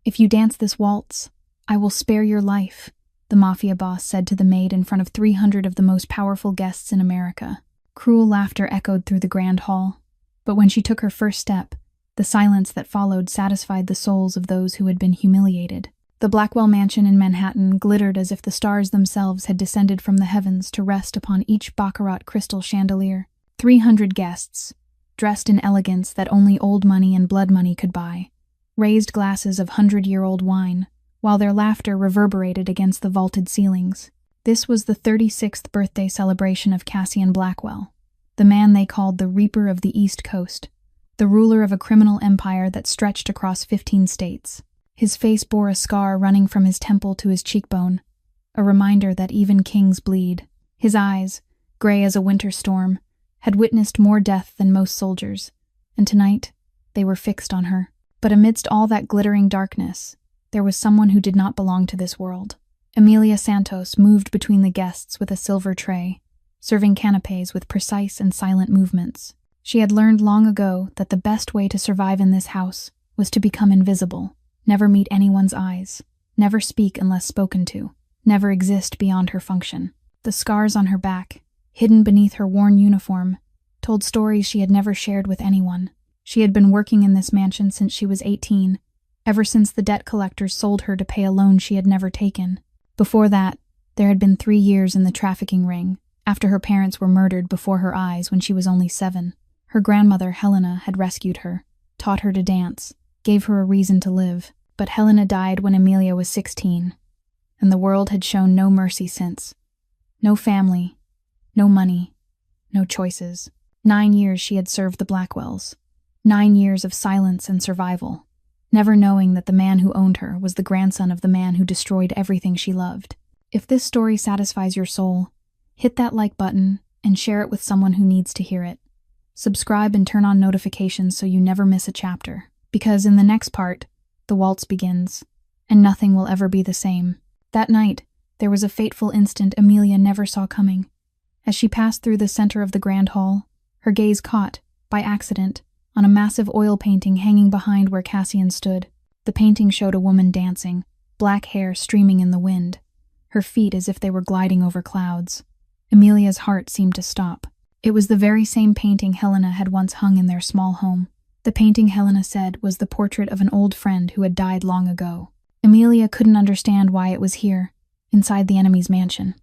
"If you dance this waltz, I will spare your life," the Mafia boss said to the maid in front of 300 of the most powerful guests in America. Cruel laughter echoed through the grand hall. But when she took her first step, the silence that followed satisfied the souls of those who had been humiliated. The Blackwell mansion in Manhattan glittered as if the stars themselves had descended from the heavens to rest upon each baccarat crystal chandelier. 300 guests, dressed in elegance that only old money and blood money could buy, raised glasses of 100-year-old wine, while their laughter reverberated against the vaulted ceilings. This was the 36th birthday celebration of Cassian Blackwell, the man they called the Reaper of the East Coast, the ruler of a criminal empire that stretched across 15 states. His face bore a scar running from his temple to his cheekbone, a reminder that even kings bleed. His eyes, gray as a winter storm, had witnessed more death than most soldiers, and tonight they were fixed on her. But amidst all that glittering darkness, there was someone who did not belong to this world. Emilia Santos moved between the guests with a silver tray, serving canapés with precise and silent movements. She had learned long ago that the best way to survive in this house was to become invisible, never meet anyone's eyes, never speak unless spoken to, never exist beyond her function. The scars on her back, hidden beneath her worn uniform, told stories she had never shared with anyone. She had been working in this mansion since she was 18, ever since the debt collectors sold her to pay a loan she had never taken. Before that, there had been 3 years in the trafficking ring, after her parents were murdered before her eyes when she was only 7. Her grandmother, Helena, had rescued her, taught her to dance, gave her a reason to live. But Helena died when Emilia was 16, and the world had shown no mercy since. No family, no money, no choices. 9 years she had served the Blackwells. 9 years of silence and survival, never knowing that the man who owned her was the grandson of the man who destroyed everything she loved. If this story satisfies your soul, hit that like button and share it with someone who needs to hear it. Subscribe and turn on notifications so you never miss a chapter, because in the next part, the waltz begins, and nothing will ever be the same. That night, there was a fateful instant Emilia never saw coming. As she passed through the center of the grand hall, her gaze caught, by accident, on a massive oil painting hanging behind where Cassian stood. The painting showed a woman dancing, black hair streaming in the wind, her feet as if they were gliding over clouds. Emilia's heart seemed to stop. It was the very same painting Helena had once hung in their small home. The painting, Helena said, was the portrait of an old friend who had died long ago. Emilia couldn't understand why it was here, inside the enemy's mansion.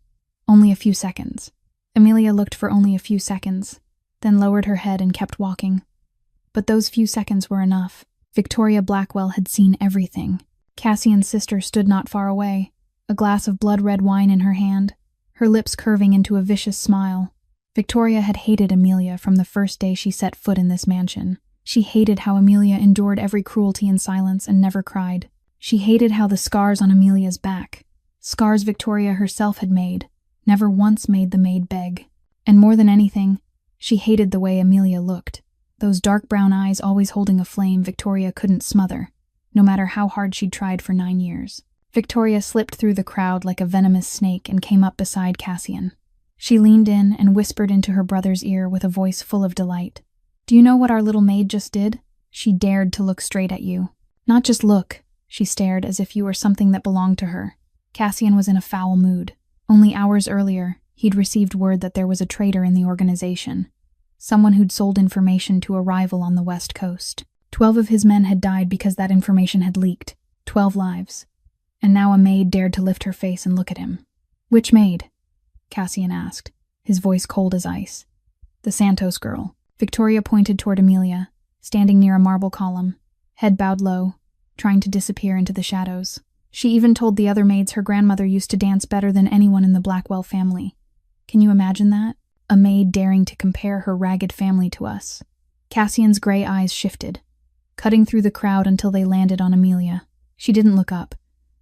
Only a few seconds. Emilia looked for only a few seconds, then lowered her head and kept walking. But those few seconds were enough. Victoria Blackwell had seen everything. Cassian's sister stood not far away, a glass of blood-red wine in her hand, her lips curving into a vicious smile. Victoria had hated Emilia from the first day she set foot in this mansion. She hated how Emilia endured every cruelty in silence and never cried. She hated how the scars on Emilia's back, scars Victoria herself had made, never once made the maid beg. And more than anything, she hated the way Emilia looked. Those dark brown eyes always holding a flame Victoria couldn't smother, no matter how hard she'd tried for 9 years. Victoria slipped through the crowd like a venomous snake and came up beside Cassian. She leaned in and whispered into her brother's ear with a voice full of delight. "Do you know what our little maid just did? She dared to look straight at you. Not just look, she stared as if you were something that belonged to her." Cassian was in a foul mood. Only hours earlier, he'd received word that there was a traitor in the organization. Someone who'd sold information to a rival on the West Coast. 12 of his men had died because that information had leaked. 12 lives. And now a maid dared to lift her face and look at him. "Which maid?" Cassian asked, his voice cold as ice. "The Santos girl." Victoria pointed toward Emilia, standing near a marble column, head bowed low, trying to disappear into the shadows. She even told the other maids her grandmother used to dance better than anyone in the Blackwell family. Can you imagine that? A maid daring to compare her ragged family to us. Cassian's gray eyes shifted, cutting through the crowd until they landed on Emilia. She didn't look up,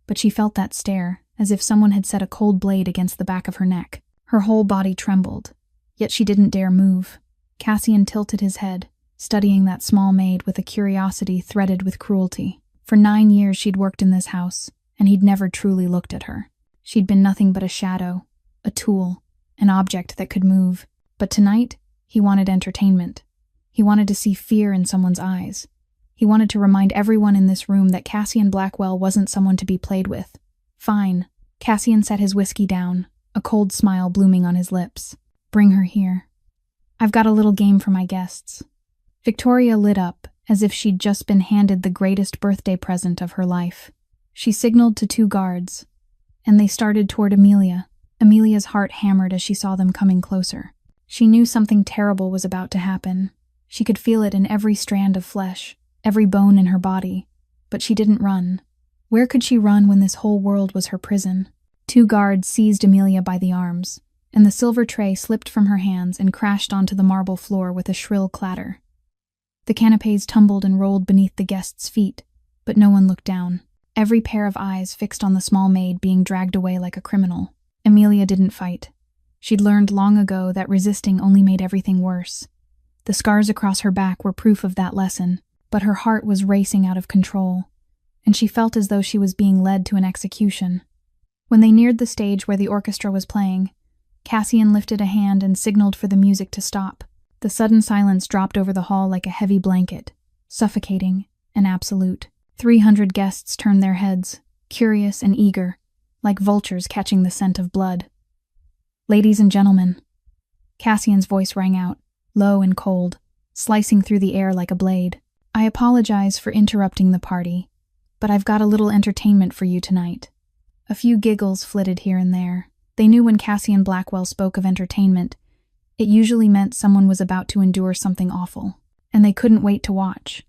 but she felt that stare, as if someone had set a cold blade against the back of her neck. Her whole body trembled, yet she didn't dare move. Cassian tilted his head, studying that small maid with a curiosity threaded with cruelty. For 9 years she'd worked in this house, and he'd never truly looked at her. She'd been nothing but a shadow, a tool, an object that could move. But tonight, he wanted entertainment. He wanted to see fear in someone's eyes. He wanted to remind everyone in this room that Cassian Blackwell wasn't someone to be played with. Fine. Cassian set his whiskey down, a cold smile blooming on his lips. Bring her here. I've got a little game for my guests. Victoria lit up, as if she'd just been handed the greatest birthday present of her life. She signaled to 2 guards, and they started toward Amelia. Amelia's heart hammered as she saw them coming closer. She knew something terrible was about to happen. She could feel it in every strand of flesh, every bone in her body, but she didn't run. Where could she run when this whole world was her prison? 2 guards seized Amelia by the arms, and the silver tray slipped from her hands and crashed onto the marble floor with a shrill clatter. The canapes tumbled and rolled beneath the guests' feet, but no one looked down. Every pair of eyes fixed on the small maid being dragged away like a criminal. Amelia didn't fight. She'd learned long ago that resisting only made everything worse. The scars across her back were proof of that lesson, but her heart was racing out of control, and she felt as though she was being led to an execution. When they neared the stage where the orchestra was playing, Cassian lifted a hand and signaled for the music to stop. The sudden silence dropped over the hall like a heavy blanket, suffocating and absolute. 300 guests turned their heads, curious and eager, like vultures catching the scent of blood. Ladies and gentlemen, Cassian's voice rang out, low and cold, slicing through the air like a blade. I apologize for interrupting the party, but I've got a little entertainment for you tonight. A few giggles flitted here and there. They knew when Cassian Blackwell spoke of entertainment, it usually meant someone was about to endure something awful, and they couldn't wait to watch.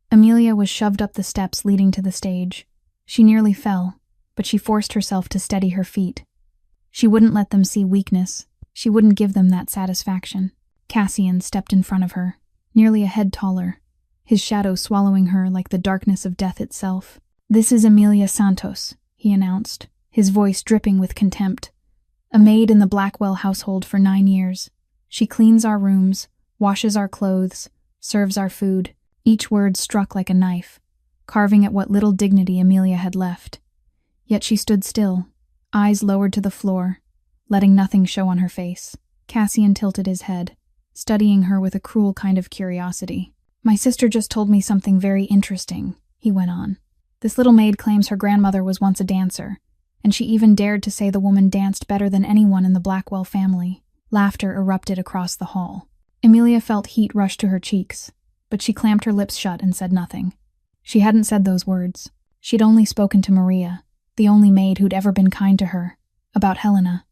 Amelia was shoved up the steps leading to the stage. She nearly fell, but she forced herself to steady her feet. She wouldn't let them see weakness. She wouldn't give them that satisfaction. Cassian stepped in front of her, nearly a head taller, his shadow swallowing her like the darkness of death itself. This is Amelia Santos, he announced, his voice dripping with contempt. A maid in the Blackwell household for 9 years. She cleans our rooms, washes our clothes, serves our food. Each word struck like a knife, carving at what little dignity Amelia had left. Yet she stood still, eyes lowered to the floor, letting nothing show on her face. Cassian tilted his head, studying her with a cruel kind of curiosity. My sister just told me something very interesting, he went on. This little maid claims her grandmother was once a dancer, and she even dared to say the woman danced better than anyone in the Blackwell family. Laughter erupted across the hall. Amelia felt heat rush to her cheeks, but she clamped her lips shut and said nothing. She hadn't said those words. She'd only spoken to Maria, the only maid who'd ever been kind to her, about Helena.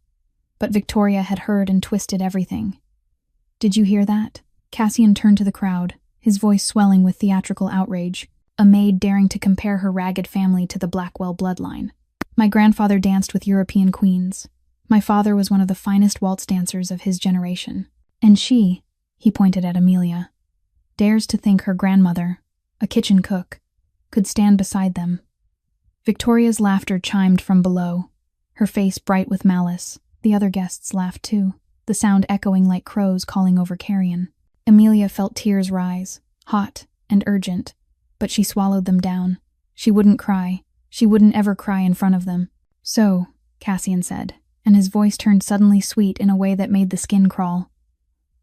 But Victoria had heard and twisted everything. Did you hear that? Cassian turned to the crowd, his voice swelling with theatrical outrage, a maid daring to compare her ragged family to the Blackwell bloodline. My grandfather danced with European queens. My father was one of the finest waltz dancers of his generation. And she, he pointed at Amelia, dares to think her grandmother, a kitchen cook, could stand beside them. Victoria's laughter chimed from below, her face bright with malice. The other guests laughed too, the sound echoing like crows calling over carrion. Amelia felt tears rise, hot and urgent, but she swallowed them down. She wouldn't cry. She wouldn't ever cry in front of them. So, Cassian said, and his voice turned suddenly sweet in a way that made the skin crawl.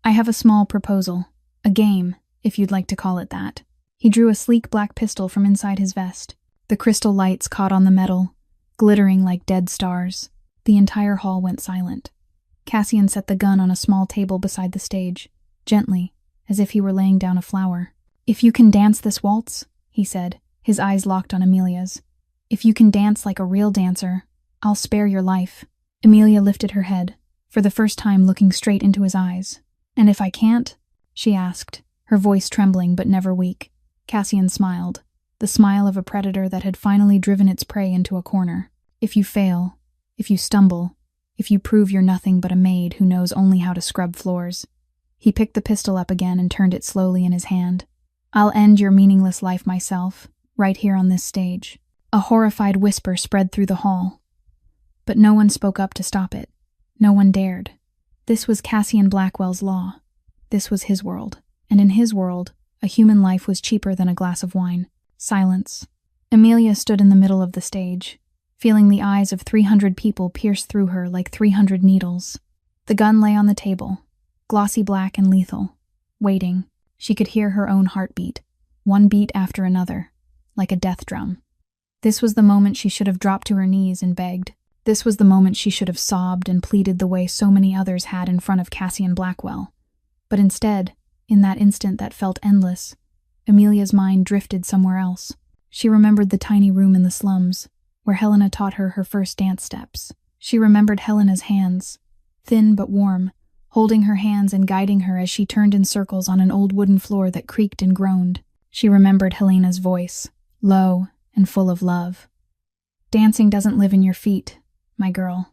I have a small proposal. A game, if you'd like to call it that. He drew a sleek black pistol from inside his vest. The crystal lights caught on the metal, glittering like dead stars. The entire hall went silent. Cassian set the gun on a small table beside the stage, gently, as if he were laying down a flower. If you can dance this waltz, he said, his eyes locked on Amelia's. If you can dance like a real dancer, I'll spare your life. Amelia lifted her head, for the first time looking straight into his eyes. And if I can't? She asked, her voice trembling but never weak. Cassian smiled, the smile of a predator that had finally driven its prey into a corner. If you fail, if you stumble, if you prove you're nothing but a maid who knows only how to scrub floors. He picked the pistol up again and turned it slowly in his hand. I'll end your meaningless life myself, right here on this stage. A horrified whisper spread through the hall. But no one spoke up to stop it. No one dared. This was Cassian Blackwell's law. This was his world. And in his world, a human life was cheaper than a glass of wine. Silence. Amelia stood in the middle of the stage, feeling the eyes of 300 people pierce through her like 300 needles. The gun lay on the table, glossy black and lethal. Waiting, she could hear her own heartbeat. one beat after another, like a death drum. This was the moment she should have dropped to her knees and begged. This was the moment she should have sobbed and pleaded the way so many others had in front of Cassian Blackwell. But instead, in that instant that felt endless, Amelia's mind drifted somewhere else. She remembered the tiny room in the slums, where Helena taught her her first dance steps. She remembered Helena's hands, thin but warm, holding her hands and guiding her as she turned in circles on an old wooden floor that creaked and groaned. She remembered Helena's voice, low and full of love. Dancing doesn't live in your feet, my girl.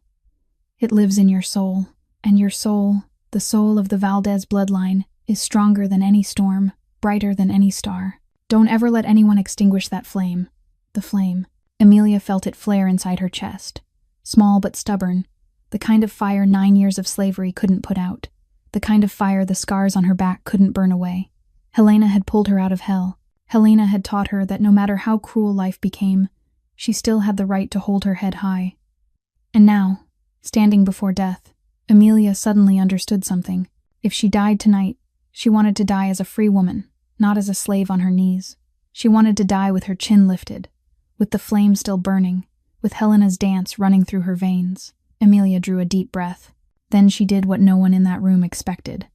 It lives in your soul, and your soul, the soul of the Valdez bloodline, is stronger than any storm, brighter than any star. Don't ever let anyone extinguish that flame. The flame. Amelia felt it flare inside her chest. Small but stubborn. The kind of fire 9 years of slavery couldn't put out. The kind of fire the scars on her back couldn't burn away. Helena had pulled her out of hell. Helena had taught her that no matter how cruel life became, she still had the right to hold her head high. And now, standing before death, Amelia suddenly understood something. If she died tonight, she wanted to die as a free woman, not as a slave on her knees. She wanted to die with her chin lifted, with the flame still burning, with Helena's dance running through her veins. Amelia drew a deep breath. Then she did what no one in that room expected.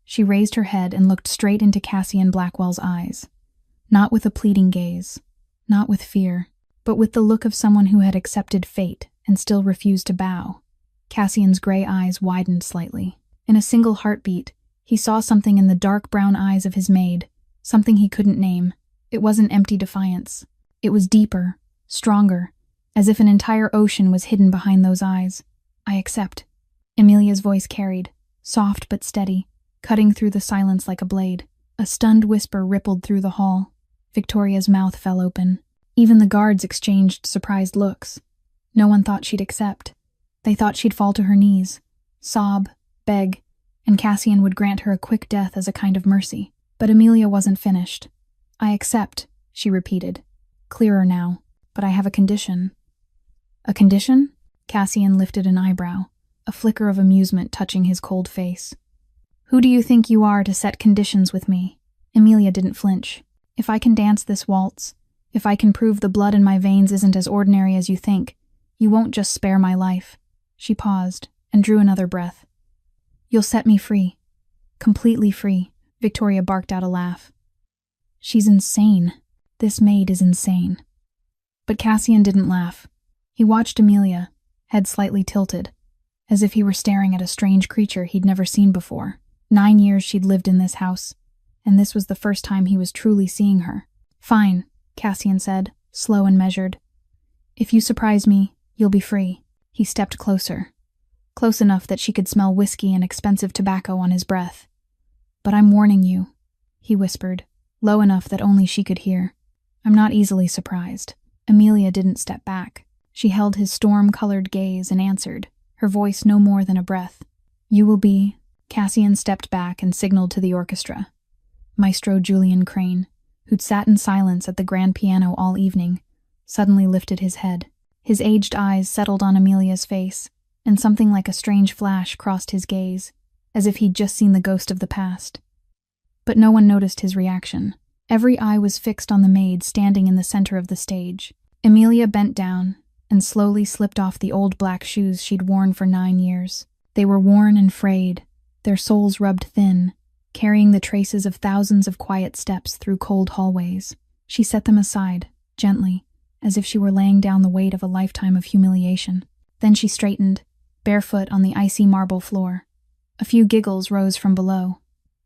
She raised her head and looked straight into Cassian Blackwell's eyes. Not with a pleading gaze, not with fear, but with the look of someone who had accepted fate and still refused to bow. Cassian's gray eyes widened slightly. In a single heartbeat, he saw something in the dark brown eyes of his maid, something he couldn't name. It wasn't empty defiance. It was deeper, stronger, as if an entire ocean was hidden behind those eyes. I accept. Amelia's voice carried, soft but steady, cutting through the silence like a blade. A stunned whisper rippled through the hall. Victoria's mouth fell open. Even the guards exchanged surprised looks. No one thought she'd accept. They thought she'd fall to her knees, sob, beg, and Cassian would grant her a quick death as a kind of mercy. But Amelia wasn't finished. I accept, she repeated. Clearer now, but I have a condition. A condition? Cassian lifted an eyebrow, a flicker of amusement touching his cold face. Who do you think you are to set conditions with me? Amelia didn't flinch. If I can dance this waltz, if I can prove the blood in my veins isn't as ordinary as you think, you won't just spare my life. She paused and drew another breath. You'll set me free. Completely free. Victoria barked out a laugh. She's insane. This maid is insane. But Cassian didn't laugh. He watched Amelia, head slightly tilted, as if he were staring at a strange creature he'd never seen before. 9 years she'd lived in this house, and this was the first time he was truly seeing her. Fine, Cassian said, slow and measured. If you surprise me, you'll be free. He stepped closer, close enough that she could smell whiskey and expensive tobacco on his breath. But I'm warning you, he whispered, low enough that only she could hear. I'm not easily surprised. Amelia didn't step back. She held his storm-colored gaze and answered, her voice no more than a breath. You will be... Cassian stepped back and signaled to the orchestra. Maestro Julian Crane, who'd sat in silence at the grand piano all evening, suddenly lifted his head. His aged eyes settled on Amelia's face, and something like a strange flash crossed his gaze, as if he'd just seen the ghost of the past. But no one noticed his reaction. Every eye was fixed on the maid standing in the center of the stage. Amelia bent down and slowly slipped off the old black shoes she'd worn for 9 years. They were worn and frayed, their soles rubbed thin, carrying the traces of thousands of quiet steps through cold hallways. She set them aside, gently, as if she were laying down the weight of a lifetime of humiliation. Then she straightened, barefoot on the icy marble floor. A few giggles rose from below.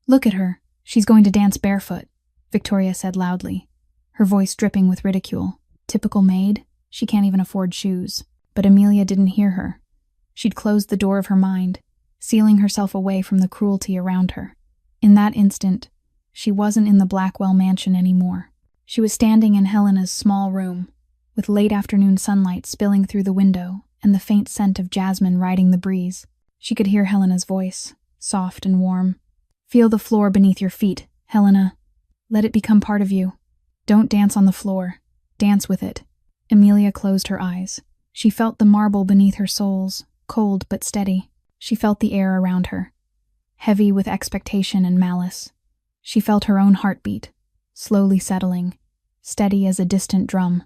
Look at her, she's going to dance barefoot, Victoria said loudly, her voice dripping with ridicule. Typical maid, she can't even afford shoes. But Amelia didn't hear her. She'd closed the door of her mind, sealing herself away from the cruelty around her. In that instant, she wasn't in the Blackwell mansion anymore. She was standing in Helena's small room, with late afternoon sunlight spilling through the window and the faint scent of jasmine riding the breeze. She could hear Helena's voice, soft and warm. Feel the floor beneath your feet, Helena. Let it become part of you. Don't dance on the floor. Dance with it. Amelia closed her eyes. She felt the marble beneath her soles, cold but steady. She felt the air around her, heavy with expectation and malice. She felt her own heartbeat, slowly settling, steady as a distant drum.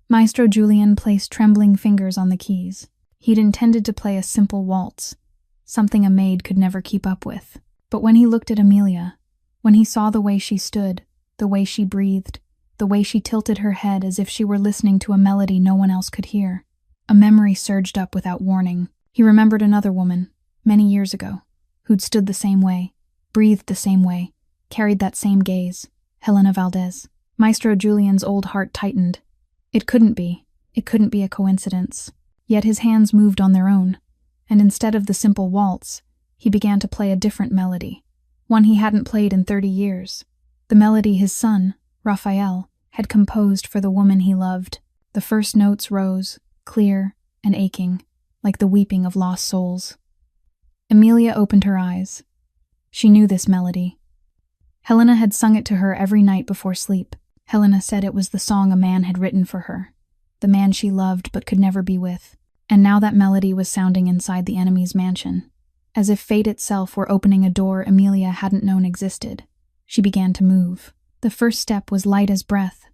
Maestro Julian placed trembling fingers on the keys. He'd intended to play a simple waltz, something a maid could never keep up with. But when he looked at Amelia, when he saw the way she stood, the way she breathed, the way she tilted her head as if she were listening to a melody no one else could hear, a memory surged up without warning. He remembered another woman, many years ago, who'd stood the same way, breathed the same way, carried that same gaze, Helena Valdez. Maestro Julian's old heart tightened. It couldn't be a coincidence. Yet his hands moved on their own, and instead of the simple waltz, he began to play a different melody, one he hadn't played in 30 years. The melody his son, Raphael, had composed for the woman he loved. The first notes rose, clear and aching, like the weeping of lost souls. Amelia opened her eyes. She knew this melody. Helena had sung it to her every night before sleep. Helena said it was the song a man had written for her, the man she loved but could never be with. And now that melody was sounding inside the enemy's mansion. As if fate itself were opening a door Amelia hadn't known existed. She began to move. The first step was light as breath,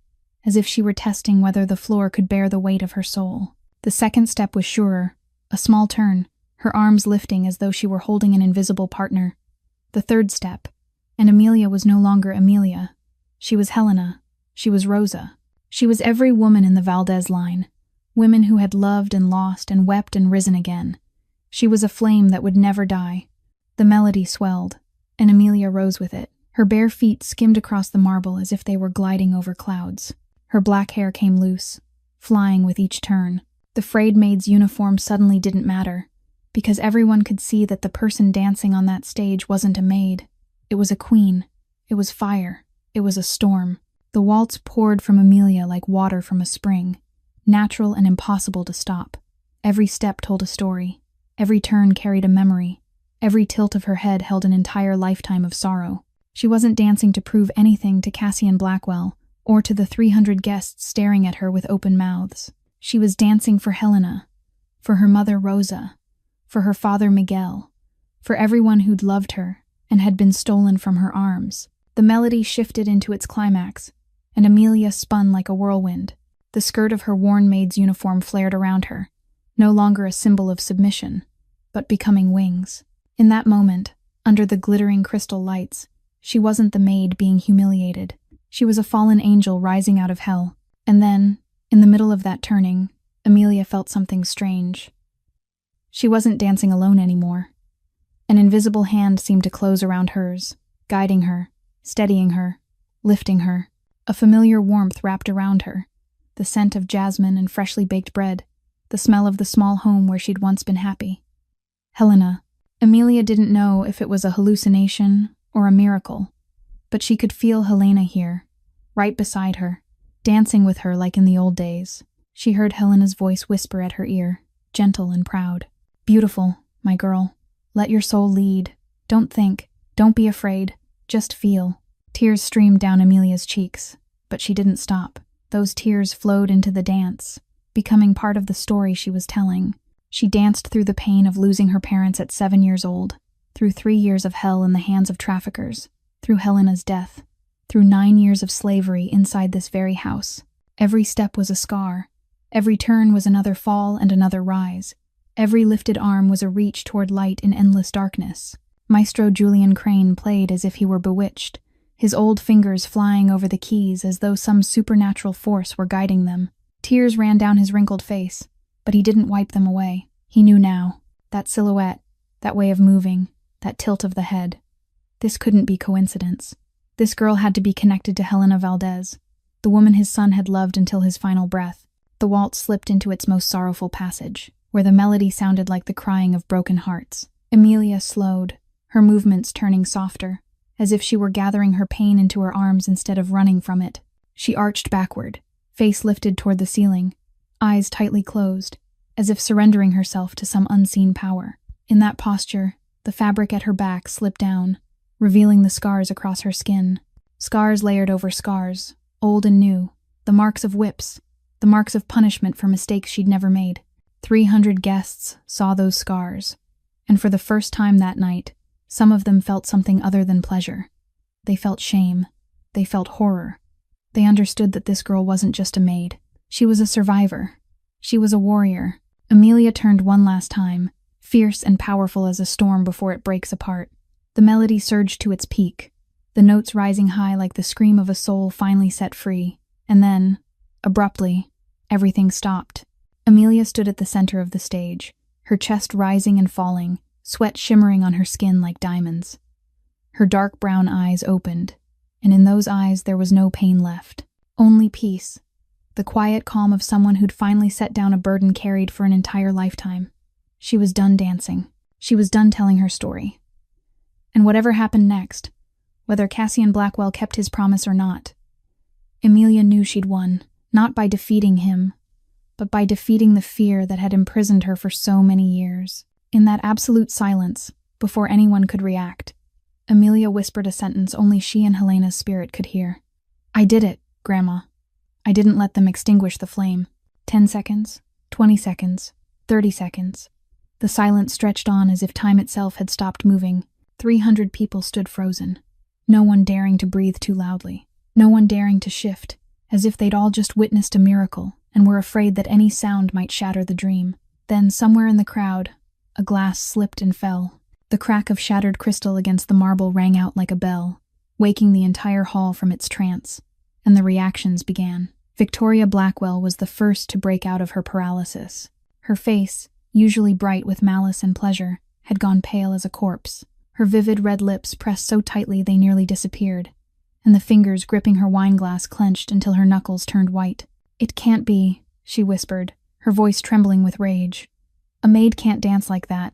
as if she were testing whether the floor could bear the weight of her soul. The second step was surer, a small turn, her arms lifting as though she were holding an invisible partner. The third step, and Amelia was no longer Amelia. She was Helena. She was Rosa. She was every woman in the Valdez line, women who had loved and lost and wept and risen again. She was a flame that would never die. The melody swelled, and Amelia rose with it. Her bare feet skimmed across the marble as if they were gliding over clouds. Her black hair came loose, flying with each turn. The frayed maid's uniform suddenly didn't matter, because everyone could see that the person dancing on that stage wasn't a maid. It was a queen. It was fire. It was a storm. The waltz poured from Amelia like water from a spring, natural and impossible to stop. Every step told a story. Every turn carried a memory. Every tilt of her head held an entire lifetime of sorrow. She wasn't dancing to prove anything to Cassian Blackwell or to the 300 guests staring at her with open mouths. She was dancing for Helena, for her mother Rosa, for her father Miguel, for everyone who'd loved her and had been stolen from her arms. The melody shifted into its climax, and Amelia spun like a whirlwind. The skirt of her worn maid's uniform flared around her, no longer a symbol of submission, but becoming wings. In that moment, under the glittering crystal lights, she wasn't the maid being humiliated. She was a fallen angel rising out of hell. And then, in the middle of that turning, Amelia felt something strange. She wasn't dancing alone anymore. An invisible hand seemed to close around hers, guiding her, steadying her, lifting her. A familiar warmth wrapped around her, the scent of jasmine and freshly baked bread, the smell of the small home where she'd once been happy. Helena. Amelia didn't know if it was a hallucination or a miracle, but she could feel Helena here, right beside her, dancing with her like in the old days. She heard Helena's voice whisper at her ear, gentle and proud. "Beautiful, my girl. Let your soul lead. Don't think. Don't be afraid. Just feel." Tears streamed down Amelia's cheeks, but she didn't stop. Those tears flowed into the dance, becoming part of the story she was telling. She danced through the pain of losing her parents at 7 years old, through 3 years of hell in the hands of traffickers, through Helena's death, through 9 years of slavery inside this very house. Every step was a scar. Every turn was another fall and another rise. Every lifted arm was a reach toward light in endless darkness. Maestro Julian Crane played as if he were bewitched, his old fingers flying over the keys as though some supernatural force were guiding them. Tears ran down his wrinkled face, but he didn't wipe them away. He knew now. That silhouette, that way of moving, that tilt of the head. This couldn't be coincidence. This girl had to be connected to Helena Valdez, the woman his son had loved until his final breath. The waltz slipped into its most sorrowful passage, where the melody sounded like the crying of broken hearts. Amelia slowed, her movements turning softer, as if she were gathering her pain into her arms instead of running from it. She arched backward, face lifted toward the ceiling, eyes tightly closed, as if surrendering herself to some unseen power. In that posture, the fabric at her back slipped down, revealing the scars across her skin. Scars layered over scars, old and new, the marks of whips, the marks of punishment for mistakes she'd never made. 300 guests saw those scars, and for the first time that night, some of them felt something other than pleasure. They felt shame. they felt horror. They understood that this girl wasn't just a maid. She was a survivor. She was a warrior. Amelia turned one last time, fierce and powerful as a storm before it breaks apart. The melody surged to its peak, the notes rising high like the scream of a soul finally set free. And then, abruptly, everything stopped. Amelia stood at the center of the stage, her chest rising and falling, sweat shimmering on her skin like diamonds. Her dark brown eyes opened, and in those eyes there was no pain left, only peace, the quiet calm of someone who'd finally set down a burden carried for an entire lifetime. She was done dancing. She was done telling her story. And whatever happened next, whether Cassian Blackwell kept his promise or not, Amelia knew she'd won, not by defeating him, but by defeating the fear that had imprisoned her for so many years. In that absolute silence, before anyone could react, Amelia whispered a sentence only she and Helena's spirit could hear. "I did it, Grandma. I didn't let them extinguish the flame." 10 seconds, 20 seconds, 30 seconds. The silence stretched on as if time itself had stopped moving. 300 people stood frozen, no one daring to breathe too loudly, no one daring to shift, as if they'd all just witnessed a miracle and were afraid that any sound might shatter the dream. Then, somewhere in the crowd, a glass slipped and fell. The crack of shattered crystal against the marble rang out like a bell, waking the entire hall from its trance, and the reactions began. Victoria Blackwell was the first to break out of her paralysis. Her face, usually bright with malice and pleasure, had gone pale as a corpse. Her vivid red lips pressed so tightly they nearly disappeared, and the fingers gripping her wineglass clenched until her knuckles turned white. "It can't be," she whispered, her voice trembling with rage. "A maid can't dance like that.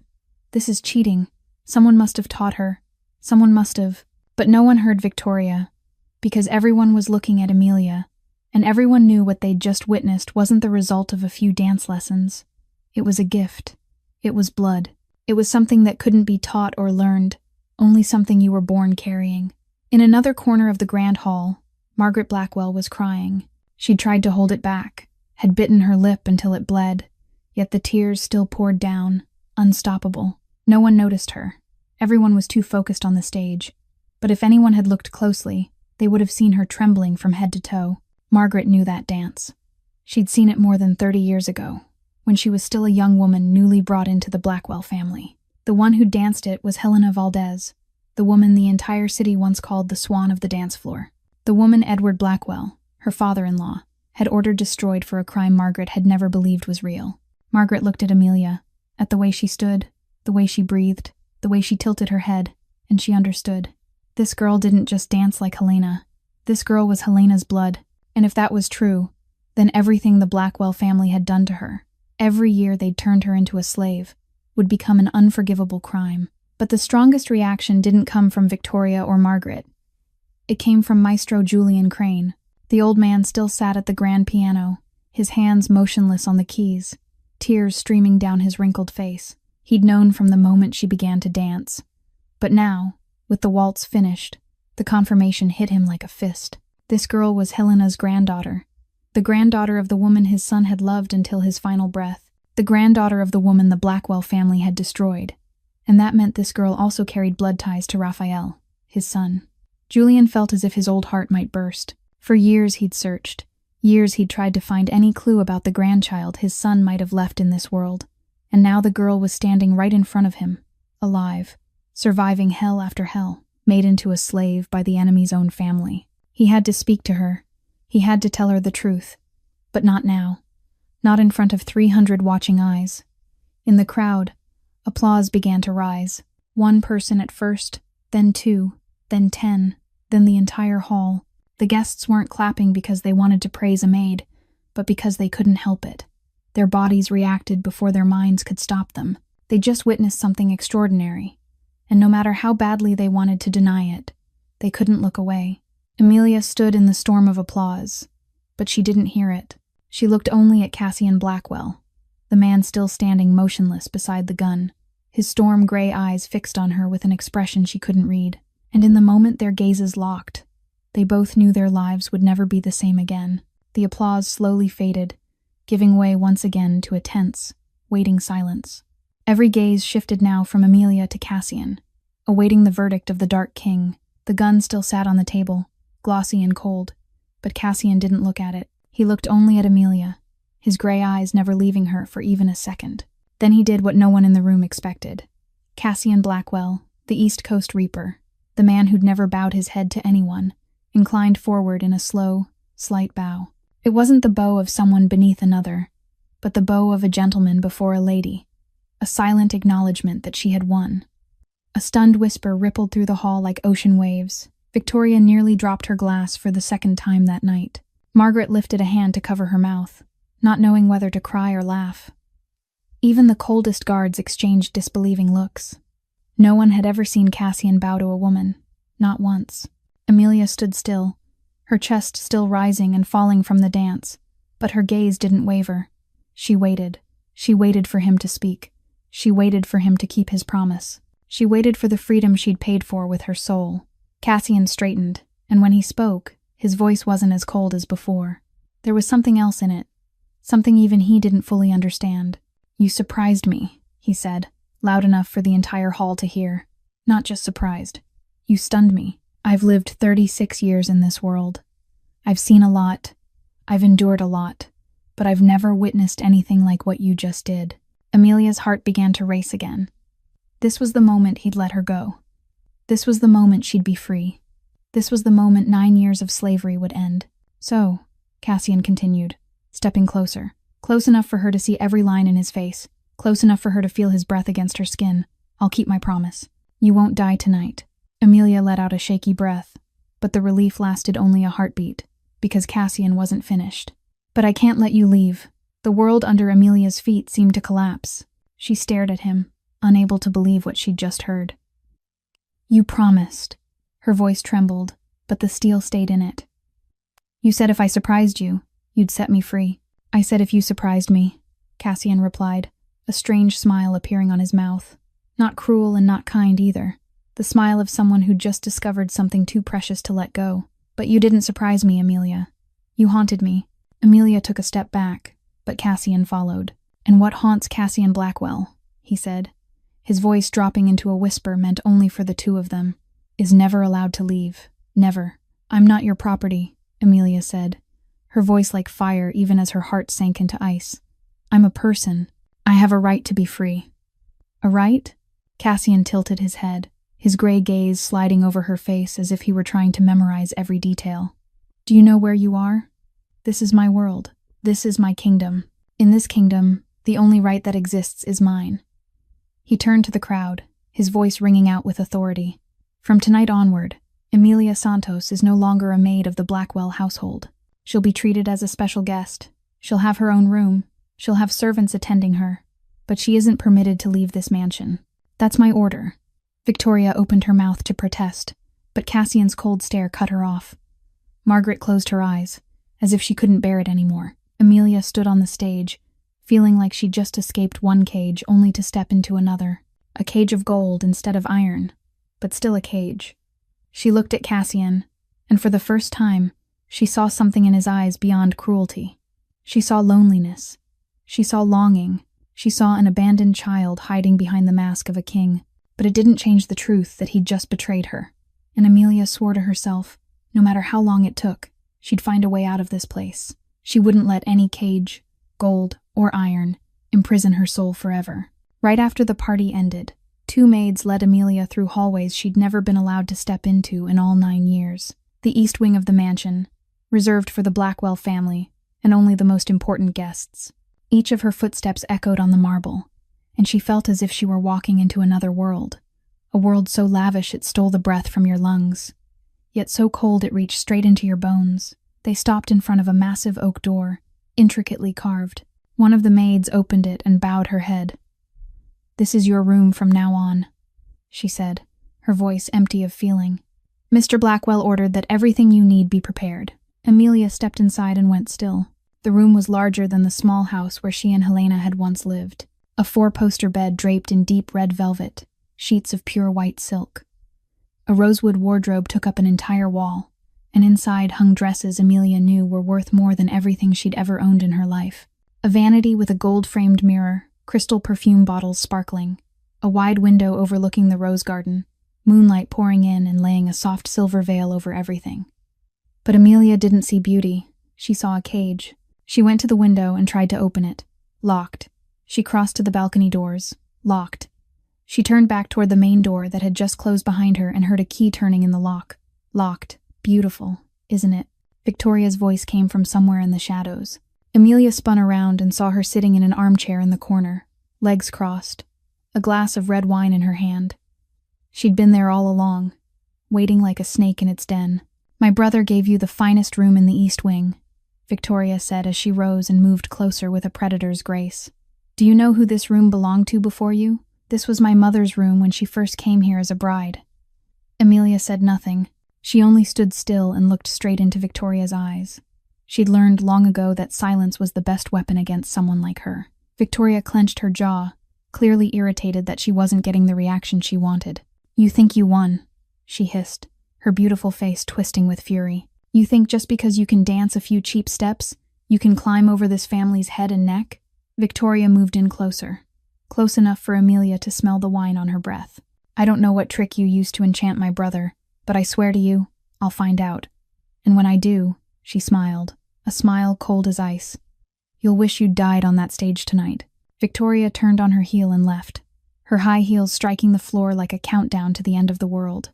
This is cheating. Someone must have taught her. Someone must have." But no one heard Victoria, because everyone was looking at Amelia, and everyone knew what they'd just witnessed wasn't the result of a few dance lessons. It was a gift. It was blood. It was something that couldn't be taught or learned, only something you were born carrying. In another corner of the grand hall, Margaret Blackwell was crying. She'd tried to hold it back, had bitten her lip until it bled, yet the tears still poured down, unstoppable. No one noticed her. Everyone was too focused on the stage. But if anyone had looked closely, they would have seen her trembling from head to toe. Margaret knew that dance. She'd seen it more than 30 years ago, when she was still a young woman newly brought into the Blackwell family. The one who danced it was Helena Valdez, the woman the entire city once called the Swan of the dance floor. The woman Edward Blackwell, her father-in-law, had ordered destroyed for a crime Margaret had never believed was real. Margaret looked at Amelia, at the way she stood, the way she breathed, the way she tilted her head, and she understood. This girl didn't just dance like Helena. This girl was Helena's blood, and if that was true, then everything the Blackwell family had done to her, every year they'd turned her into a slave, would become an unforgivable crime. But the strongest reaction didn't come from Victoria or Margaret. It came from Maestro Julian Crane. The old man still sat at the grand piano, his hands motionless on the keys, tears streaming down his wrinkled face. He'd known from the moment she began to dance. But now, with the waltz finished, the confirmation hit him like a fist. This girl was Helena's granddaughter, the granddaughter of the woman his son had loved until his final breath, the granddaughter of the woman the Blackwell family had destroyed. And that meant this girl also carried blood ties to Raphael, his son. Julian felt as if his old heart might burst. For years he'd searched. Years he'd tried to find any clue about the grandchild his son might have left in this world. And now the girl was standing right in front of him, alive, surviving hell after hell, made into a slave by the enemy's own family. He had to speak to her. He had to tell her the truth. But not now. Not in front of 300 watching eyes. In the crowd, applause began to rise. One person at first, then 2, then 10, then the entire hall. The guests weren't clapping because they wanted to praise a maid, but because they couldn't help it. Their bodies reacted before their minds could stop them. They just witnessed something extraordinary, and no matter how badly they wanted to deny it, they couldn't look away. Amelia stood in the storm of applause, but she didn't hear it. She looked only at Cassian Blackwell, the man still standing motionless beside the gun, his storm-gray eyes fixed on her with an expression she couldn't read. And in the moment their gazes locked, they both knew their lives would never be the same again. The applause slowly faded, giving way once again to a tense, waiting silence. Every gaze shifted now from Amelia to Cassian, awaiting the verdict of the Dark King. The gun still sat on the table, glossy and cold, but Cassian didn't look at it. He looked only at Amelia, his gray eyes never leaving her for even a second. Then he did what no one in the room expected. Cassian Blackwell, the East Coast Reaper, the man who'd never bowed his head to anyone, inclined forward in a slow, slight bow. It wasn't the bow of someone beneath another, but the bow of a gentleman before a lady, a silent acknowledgement that she had won. A stunned whisper rippled through the hall like ocean waves. Victoria nearly dropped her glass for the second time that night. Margaret lifted a hand to cover her mouth, not knowing whether to cry or laugh. Even the coldest guards exchanged disbelieving looks. No one had ever seen Cassian bow to a woman, not once. Amelia stood still, her chest still rising and falling from the dance, but her gaze didn't waver. She waited. She waited for him to speak. She waited for him to keep his promise. She waited for the freedom she'd paid for with her soul. Cassian straightened, and when he spoke, his voice wasn't as cold as before. There was something else in it, something even he didn't fully understand. "You surprised me," he said, loud enough for the entire hall to hear. "Not just surprised. You stunned me. I've lived 36 years in this world. I've seen a lot. I've endured a lot. But I've never witnessed anything like what you just did." Amelia's heart began to race again. This was the moment he'd let her go. This was the moment she'd be free. This was the moment 9 years of slavery would end. "So," Cassian continued, stepping closer, close enough for her to see every line in his face, close enough for her to feel his breath against her skin. "I'll keep my promise. You won't die tonight." Amelia let out a shaky breath, but the relief lasted only a heartbeat, because Cassian wasn't finished. "But I can't let you leave." The world under Amelia's feet seemed to collapse. She stared at him, unable to believe what she'd just heard. "You promised." Her voice trembled, but the steel stayed in it. "You said if I surprised you, you'd set me free." "I said if you surprised me," Cassian replied, a strange smile appearing on his mouth. Not cruel and not kind either. The smile of someone who'd just discovered something too precious to let go. "But you didn't surprise me, Amelia. You haunted me." Amelia took a step back, but Cassian followed. "And what haunts Cassian Blackwell," he said, his voice dropping into a whisper meant only for the two of them, "is never allowed to leave. Never." "I'm not your property," Amelia said, her voice like fire even as her heart sank into ice. "I'm a person. I have a right to be free." "A right?" Cassian tilted his head, his gray gaze sliding over her face as if he were trying to memorize every detail. "Do you know where you are? This is my world. This is my kingdom. In this kingdom, the only right that exists is mine." He turned to the crowd, his voice ringing out with authority. "From tonight onward, Amelia Santos is no longer a maid of the Blackwell household. She'll be treated as a special guest. She'll have her own room. She'll have servants attending her. But she isn't permitted to leave this mansion. That's my order." Victoria opened her mouth to protest, but Cassian's cold stare cut her off. Margaret closed her eyes, as if she couldn't bear it anymore. Amelia stood on the stage, feeling like she'd just escaped one cage only to step into another. A cage of gold instead of iron, but still a cage. She looked at Cassian, and for the first time, she saw something in his eyes beyond cruelty. She saw loneliness. She saw longing. She saw an abandoned child hiding behind the mask of a king. But it didn't change the truth that he'd just betrayed her. And Amelia swore to herself, no matter how long it took, she'd find a way out of this place. She wouldn't let any cage, gold, or iron imprison her soul forever. Right after the party ended, 2 maids led Amelia through hallways she'd never been allowed to step into in all 9 years. The east wing of the mansion, reserved for the Blackwell family, and only the most important guests. Each of her footsteps echoed on the marble, and she felt as if she were walking into another world, a world so lavish it stole the breath from your lungs, yet so cold it reached straight into your bones. They stopped in front of a massive oak door, intricately carved. One of the maids opened it and bowed her head. "This is your room from now on," she said, her voice empty of feeling. "Mr. Blackwell ordered that everything you need be prepared." Amelia stepped inside and went still. The room was larger than the small house where she and Helena had once lived. A 4-poster bed draped in deep red velvet, sheets of pure white silk. A rosewood wardrobe took up an entire wall, and inside hung dresses Amelia knew were worth more than everything she'd ever owned in her life. A vanity with a gold-framed mirror, crystal perfume bottles sparkling, a wide window overlooking the rose garden, moonlight pouring in and laying a soft silver veil over everything. But Amelia didn't see beauty. She saw a cage. She went to the window and tried to open it. Locked. She crossed to the balcony doors. Locked. She turned back toward the main door that had just closed behind her and heard a key turning in the lock. Locked. Beautiful, isn't it? Victoria's voice came from somewhere in the shadows. Amelia spun around and saw her sitting in an armchair in the corner, legs crossed, a glass of red wine in her hand. She'd been there all along, waiting like a snake in its den. "My brother gave you the finest room in the East Wing," Victoria said as she rose and moved closer with a predator's grace. "Do you know who this room belonged to before you? This was my mother's room when she first came here as a bride." Amelia said nothing. She only stood still and looked straight into Victoria's eyes. She'd learned long ago that silence was the best weapon against someone like her. Victoria clenched her jaw, clearly irritated that she wasn't getting the reaction she wanted. "You think you won," she hissed, her beautiful face twisting with fury. "You think just because you can dance a few cheap steps, you can climb over this family's head and neck?" Victoria moved in closer, close enough for Amelia to smell the wine on her breath. "I don't know what trick you used to enchant my brother, but I swear to you, I'll find out. And when I do," she smiled, a smile cold as ice, "you'll wish you'd died on that stage tonight." Victoria turned on her heel and left, her high heels striking the floor like a countdown to the end of the world.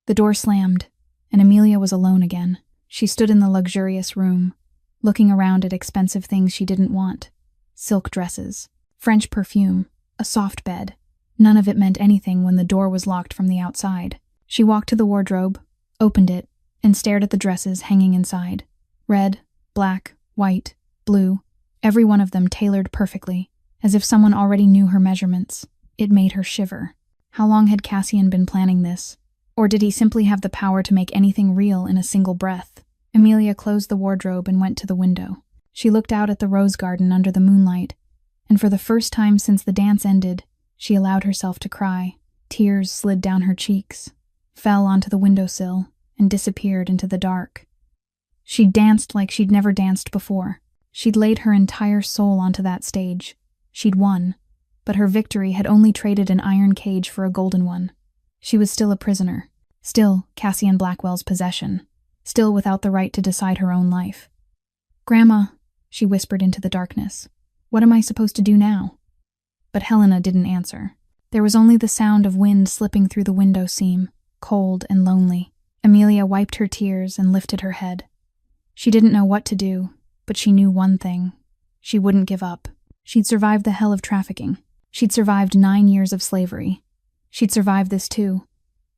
The door slammed, and Amelia was alone again. She stood in the luxurious room, looking around at expensive things she didn't want. Silk dresses, French perfume, a soft bed. None of it meant anything when the door was locked from the outside. She walked to the wardrobe, opened it, and stared at the dresses hanging inside. Red, black, white, blue, every one of them tailored perfectly, as if someone already knew her measurements. It made her shiver. How long had Cassian been planning this? Or did he simply have the power to make anything real in a single breath? Amelia closed the wardrobe and went to the window. She looked out at the rose garden under the moonlight, and for the first time since the dance ended, she allowed herself to cry. Tears slid down her cheeks, fell onto the windowsill, and disappeared into the dark. She danced like she'd never danced before. She'd laid her entire soul onto that stage. She'd won, but her victory had only traded an iron cage for a golden one. She was still a prisoner, still Cassian Blackwell's possession, still without the right to decide her own life. "Grandma," she whispered into the darkness, "what am I supposed to do now?" But Helena didn't answer. There was only the sound of wind slipping through the window seam, cold and lonely. Amelia wiped her tears and lifted her head. She didn't know what to do, but she knew one thing. She wouldn't give up. She'd survived the hell of trafficking. She'd survived 9 years of slavery. She'd survive this too.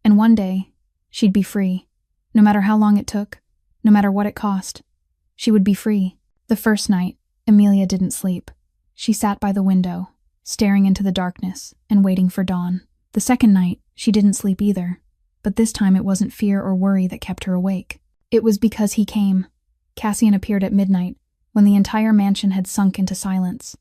And one day, she'd be free. No matter how long it took, no matter what it cost, she would be free. The first night, Amelia didn't sleep. She sat by the window, staring into the darkness and waiting for dawn. The second night, she didn't sleep either. But this time it wasn't fear or worry that kept her awake. It was because he came. Cassian appeared at midnight, when the entire mansion had sunk into silence.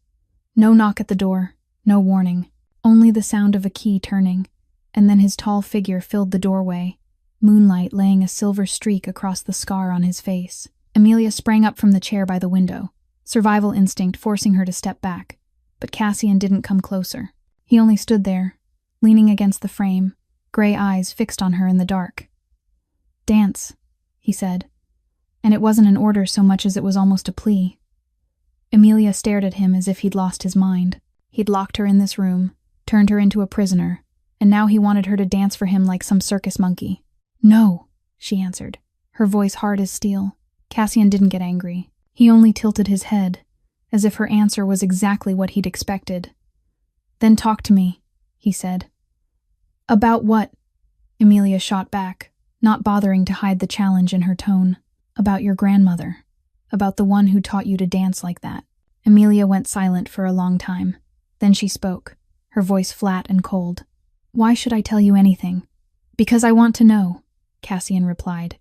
No knock at the door, no warning, only the sound of a key turning, and then his tall figure filled the doorway, moonlight laying a silver streak across the scar on his face. Amelia sprang up from the chair by the window, survival instinct forcing her to step back, but Cassian didn't come closer. He only stood there, leaning against the frame, gray eyes fixed on her in the dark. "Dance," he said, and it wasn't an order so much as it was almost a plea. Amelia stared at him as if he'd lost his mind. He'd locked her in this room, turned her into a prisoner, and now he wanted her to dance for him like some circus monkey. "No," she answered, her voice hard as steel. Cassian didn't get angry. He only tilted his head, as if her answer was exactly what he'd expected. "Then talk to me," he said. "About what?" Amelia shot back, not bothering to hide the challenge in her tone. "About your grandmother. About the one who taught you to dance like that." Amelia went silent for a long time. Then she spoke, her voice flat and cold. "Why should I tell you anything?" "Because I want to know," Cassian replied,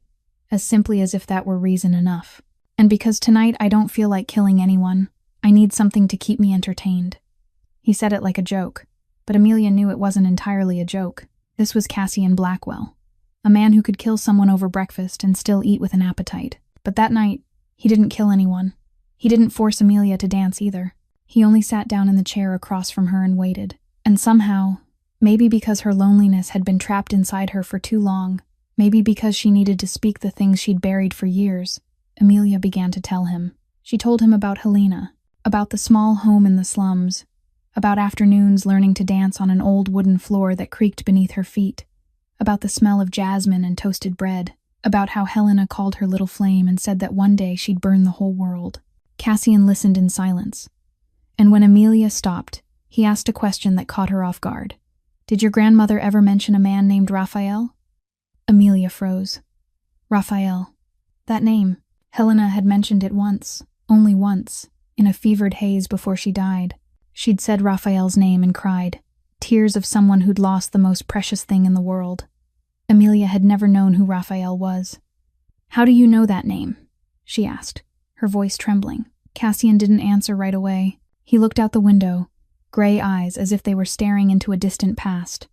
as simply as if that were reason enough. "And because tonight I don't feel like killing anyone. I need something to keep me entertained." He said it like a joke, but Amelia knew it wasn't entirely a joke. This was Cassian Blackwell, a man who could kill someone over breakfast and still eat with an appetite. But that night, he didn't kill anyone. He didn't force Amelia to dance either. He only sat down in the chair across from her and waited. And somehow, maybe because her loneliness had been trapped inside her for too long, Maybe because she needed to speak the things she'd buried for years, Amelia began to tell him. She told him about Helena, about the small home in the slums, about afternoons learning to dance on an old wooden floor that creaked beneath her feet, about the smell of jasmine and toasted bread, about how Helena called her little flame and said that one day she'd burn the whole world. Cassian listened in silence, and when Amelia stopped, he asked a question that caught her off guard. "Did your grandmother ever mention a man named Raphael?" Amelia froze. Raphael. That name. Helena had mentioned it once, only once, in a fevered haze before she died. She'd said Raphael's name and cried, tears of someone who'd lost the most precious thing in the world. Amelia had never known who Raphael was. "How do you know that name?" she asked, her voice trembling. Cassian didn't answer right away. He looked out the window, gray eyes as if they were staring into a distant past.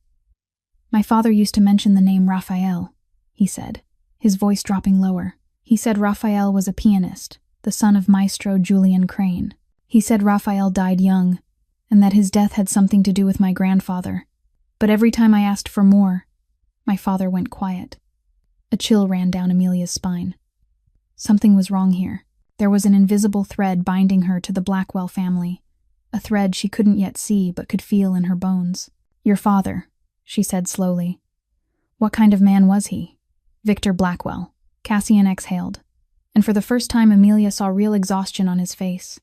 "My father used to mention the name Raphael," he said, his voice dropping lower. "He said Raphael was a pianist, the son of Maestro Julian Crane. He said Raphael died young, and that his death had something to do with my grandfather. But every time I asked for more, my father went quiet." A chill ran down Amelia's spine. Something was wrong here. There was an invisible thread binding her to the Blackwell family, a thread she couldn't yet see but could feel in her bones. "Your father," she said slowly. "What kind of man was he?" "Victor Blackwell." Cassian exhaled, and for the first time Amelia saw real exhaustion on his face.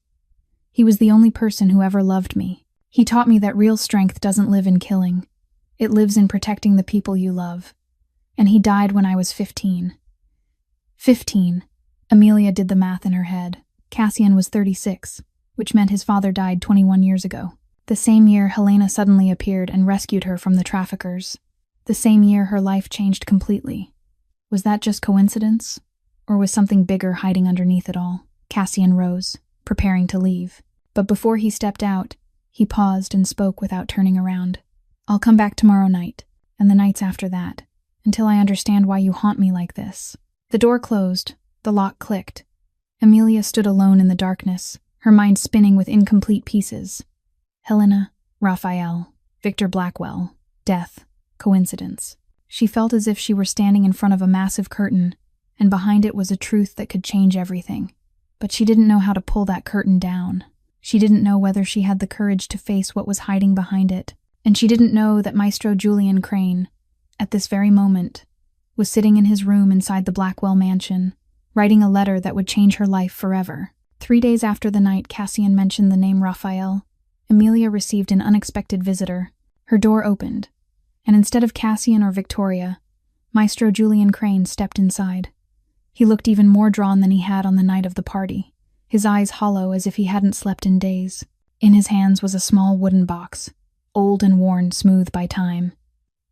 "He was the only person who ever loved me. He taught me that real strength doesn't live in killing. It lives in protecting the people you love. And he died when I was 15. 15. Amelia did the math in her head. Cassian was 36, which meant his father died 21 years ago. The same year Helena suddenly appeared and rescued her from the traffickers. The same year her life changed completely. Was that just coincidence? Or was something bigger hiding underneath it all? Cassian rose, preparing to leave. But before he stepped out, he paused and spoke without turning around. "I'll come back tomorrow night, and the nights after that, until I understand why you haunt me like this." The door closed, the lock clicked. Amelia stood alone in the darkness, her mind spinning with incomplete pieces. Helena, Raphael, Victor Blackwell, death, coincidence. She felt as if she were standing in front of a massive curtain, and behind it was a truth that could change everything. But she didn't know how to pull that curtain down. She didn't know whether she had the courage to face what was hiding behind it. And she didn't know that Maestro Julian Crane, at this very moment, was sitting in his room inside the Blackwell mansion, writing a letter that would change her life forever. 3 days after the night Cassian mentioned the name Raphael, Amelia received an unexpected visitor. Her door opened, and instead of Cassian or Victoria, Maestro Julian Crane stepped inside. He looked even more drawn than he had on the night of the party, his eyes hollow as if he hadn't slept in days. In his hands was a small wooden box, old and worn smooth by time.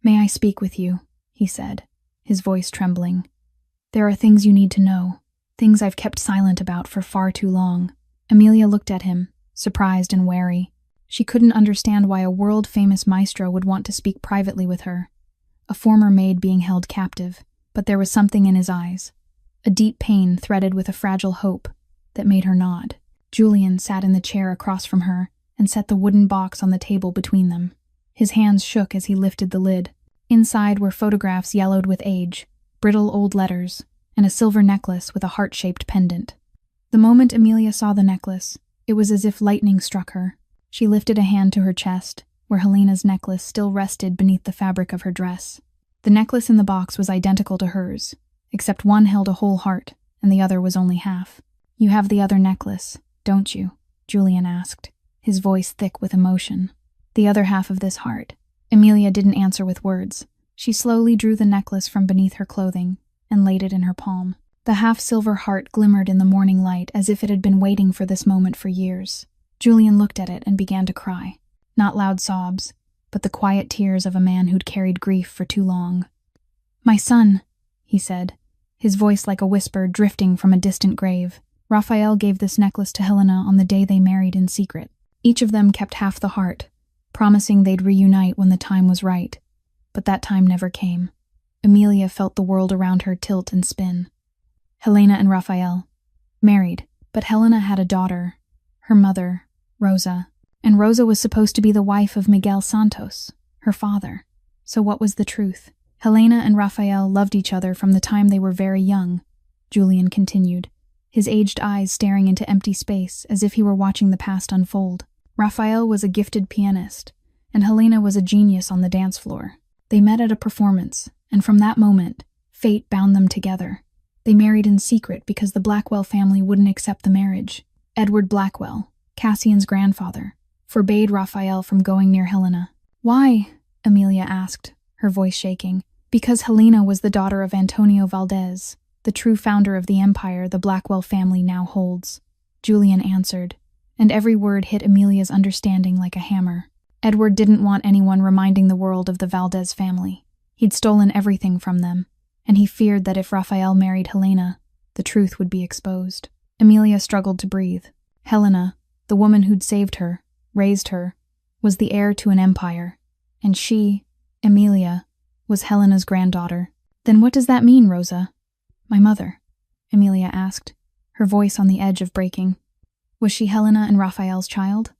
"May I speak with you?" he said, his voice trembling. "There are things you need to know, things I've kept silent about for far too long." Amelia looked at him, surprised and wary. She couldn't understand why a world-famous maestro would want to speak privately with her, a former maid being held captive, but there was something in his eyes, a deep pain threaded with a fragile hope, that made her nod. Julian sat in the chair across from her and set the wooden box on the table between them. His hands shook as he lifted the lid. Inside were photographs yellowed with age, brittle old letters, and a silver necklace with a heart-shaped pendant. The moment Amelia saw the necklace, it was as if lightning struck her. She lifted a hand to her chest, where Helena's necklace still rested beneath the fabric of her dress. The necklace in the box was identical to hers, except one held a whole heart, and the other was only half. "You have the other necklace, don't you?" Julian asked, his voice thick with emotion. "The other half of this heart." Amelia didn't answer with words. She slowly drew the necklace from beneath her clothing and laid it in her palm. The half-silver heart glimmered in the morning light as if it had been waiting for this moment for years. Julian looked at it and began to cry. Not loud sobs, but the quiet tears of a man who'd carried grief for too long. "My son," he said, his voice like a whisper drifting from a distant grave. "Raphael gave this necklace to Helena on the day they married in secret. Each of them kept half the heart, promising they'd reunite when the time was right. But that time never came." Amelia felt the world around her tilt and spin. Helena and Raphael, married, but Helena had a daughter, her mother, Rosa, and Rosa was supposed to be the wife of Miguel Santos, her father. So what was the truth? Helena and Raphael loved each other from the time they were very young, Julian continued, his aged eyes staring into empty space as if he were watching the past unfold. Raphael was a gifted pianist, and Helena was a genius on the dance floor. They met at a performance, and from that moment, fate bound them together. They married in secret because the Blackwell family wouldn't accept the marriage. Edward Blackwell, Cassian's grandfather, forbade Raphael from going near Helena. "Why?" Emilia asked, her voice shaking. "Because Helena was the daughter of Antonio Valdez, the true founder of the empire the Blackwell family now holds," Julian answered, and every word hit Emilia's understanding like a hammer. Edward didn't want anyone reminding the world of the Valdez family. He'd stolen everything from them, and he feared that if Raphael married Helena, the truth would be exposed. Emilia struggled to breathe. Helena, the woman who'd saved her, raised her, was the heir to an empire, and she, Emilia, was Helena's granddaughter. "Then what does that mean, Rosa?" "My mother," Emilia asked, her voice on the edge of breaking. "Was she Helena and Raphael's child?"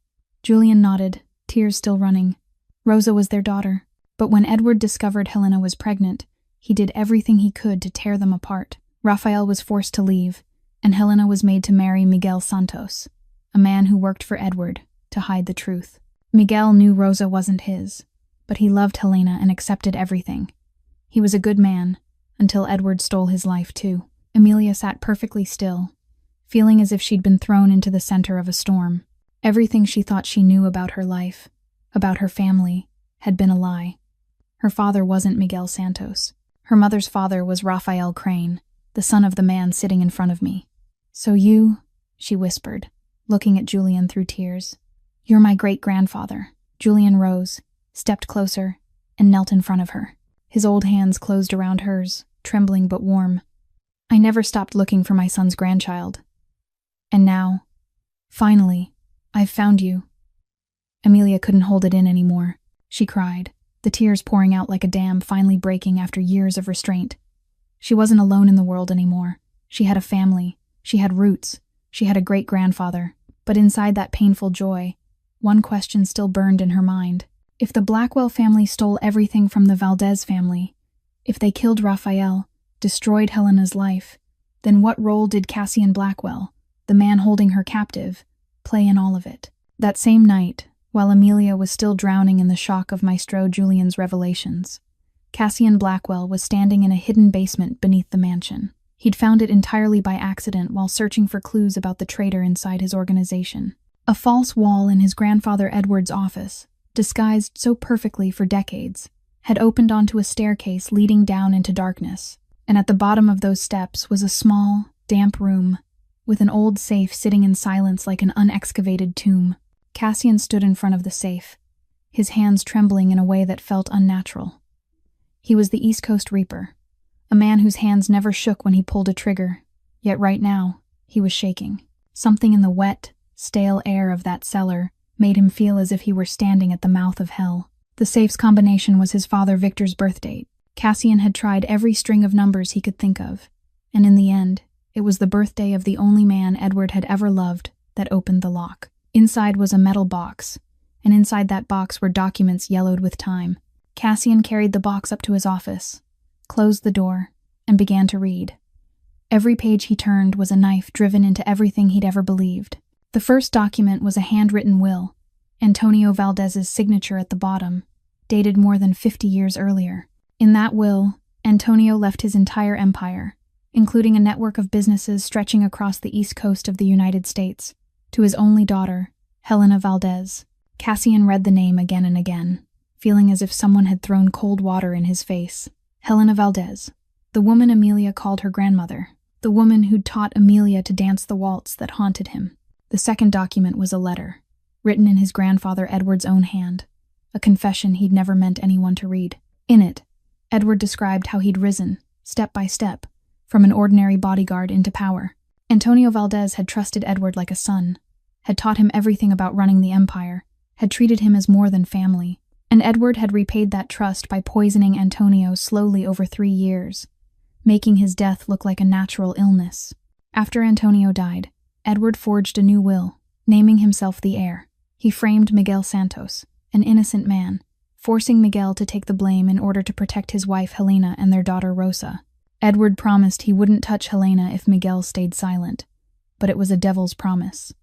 Julian nodded, tears still running. Rosa was their daughter, but when Edward discovered Helena was pregnant, he did everything he could to tear them apart. Raphael was forced to leave, and Helena was made to marry Miguel Santos, a man who worked for Edward, to hide the truth. Miguel knew Rosa wasn't his, but he loved Helena and accepted everything. He was a good man, until Edward stole his life too. Emilia sat perfectly still, feeling as if she'd been thrown into the center of a storm. Everything she thought she knew about her life, about her family, had been a lie. Her father wasn't Miguel Santos. Her mother's father was Raphael Crane, the son of the man sitting in front of me. "So you," she whispered, looking at Julian through tears. "You're my great-grandfather." Julian rose, stepped closer, and knelt in front of her. His old hands closed around hers, trembling but warm. "I never stopped looking for my son's grandchild. And now, finally, I've found you." Emilia couldn't hold it in anymore. She cried, the tears pouring out like a dam finally breaking after years of restraint. She wasn't alone in the world anymore. She had a family. She had roots. She had a great-grandfather. But inside that painful joy, one question still burned in her mind. If the Blackwell family stole everything from the Valdez family, if they killed Raphael, destroyed Helena's life, then what role did Cassian Blackwell, the man holding her captive, play in all of it? That same night, while Emilia was still drowning in the shock of Maestro Julian's revelations, Cassian Blackwell was standing in a hidden basement beneath the mansion. He'd found it entirely by accident while searching for clues about the traitor inside his organization. A false wall in his grandfather Edward's office, disguised so perfectly for decades, had opened onto a staircase leading down into darkness, and at the bottom of those steps was a small, damp room, with an old safe sitting in silence like an unexcavated tomb. Cassian stood in front of the safe, his hands trembling in a way that felt unnatural. He was the East Coast Reaper, a man whose hands never shook when he pulled a trigger, yet right now, he was shaking. Something in the wet, stale air of that cellar made him feel as if he were standing at the mouth of hell. The safe's combination was his father Victor's birth date. Cassian had tried every string of numbers he could think of, and in the end, it was the birthday of the only man Edward had ever loved that opened the lock. Inside was a metal box, and inside that box were documents yellowed with time. Cassian carried the box up to his office, closed the door, and began to read. Every page he turned was a knife driven into everything he'd ever believed. The first document was a handwritten will, Antonio Valdez's signature at the bottom, dated more than 50 years earlier. In that will, Antonio left his entire empire, including a network of businesses stretching across the east coast of the United States, to his only daughter, Helena Valdez. Cassian read the name again and again, feeling as if someone had thrown cold water in his face. Helena Valdez, the woman Emilia called her grandmother, the woman who'd taught Emilia to dance the waltz that haunted him. The second document was a letter, written in his grandfather Edward's own hand, a confession he'd never meant anyone to read. In it, Edward described how he'd risen, step by step, from an ordinary bodyguard into power. Antonio Valdez had trusted Edward like a son, had taught him everything about running the empire, had treated him as more than family, and Edward had repaid that trust by poisoning Antonio slowly over 3 years, making his death look like a natural illness. After Antonio died, Edward forged a new will, naming himself the heir. He framed Miguel Santos, an innocent man, forcing Miguel to take the blame in order to protect his wife Helena and their daughter Rosa. Edward promised he wouldn't touch Helena if Miguel stayed silent, but it was a devil's promise.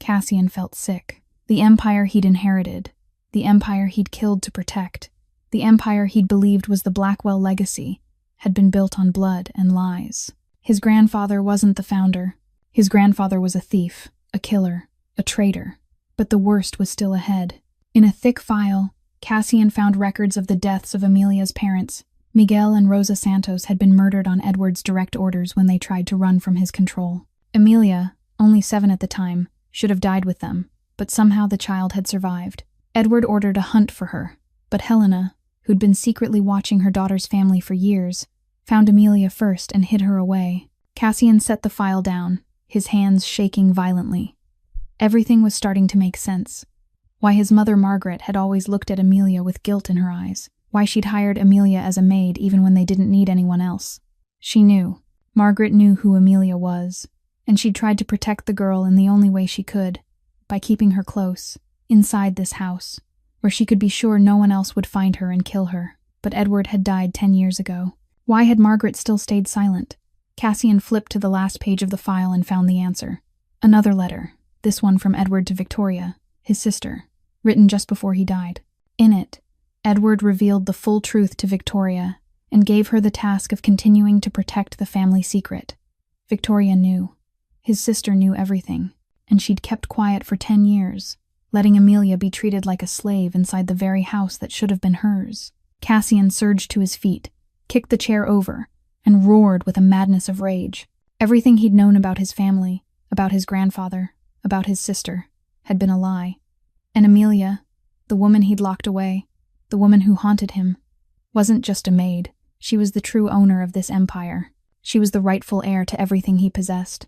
Cassian felt sick. The empire he'd inherited, the empire he'd killed to protect, the empire he'd believed was the Blackwell legacy, had been built on blood and lies. His grandfather wasn't the founder. His grandfather was a thief, a killer, a traitor. But the worst was still ahead. In a thick file, Cassian found records of the deaths of Emilia's parents. Miguel and Rosa Santos had been murdered on Edward's direct orders when they tried to run from his control. Emilia, only 7 at the time, should have died with them, but somehow the child had survived. Edward ordered a hunt for her, but Helena, who'd been secretly watching her daughter's family for years, found Emilia first and hid her away. Cassian set the file down, his hands shaking violently. Everything was starting to make sense. Why his mother Margaret had always looked at Emilia with guilt in her eyes. Why she'd hired Emilia as a maid even when they didn't need anyone else. She knew. Margaret knew who Emilia was, and she'd tried to protect the girl in the only way she could, by keeping her close, inside this house, where she could be sure no one else would find her and kill her. But Edward had died 10 years ago. Why had Margaret still stayed silent? Cassian flipped to the last page of the file and found the answer. Another letter, this one from Edward to Victoria, his sister, written just before he died. In it, Edward revealed the full truth to Victoria and gave her the task of continuing to protect the family secret. Victoria knew. His sister knew everything, and she'd kept quiet for 10 years, letting Emilia be treated like a slave inside the very house that should have been hers. Cassian surged to his feet, kicked the chair over, and roared with a madness of rage. Everything he'd known about his family, about his grandfather, about his sister, had been a lie. And Emilia, the woman he'd locked away, the woman who haunted him, wasn't just a maid. She was the true owner of this empire. She was the rightful heir to everything he possessed.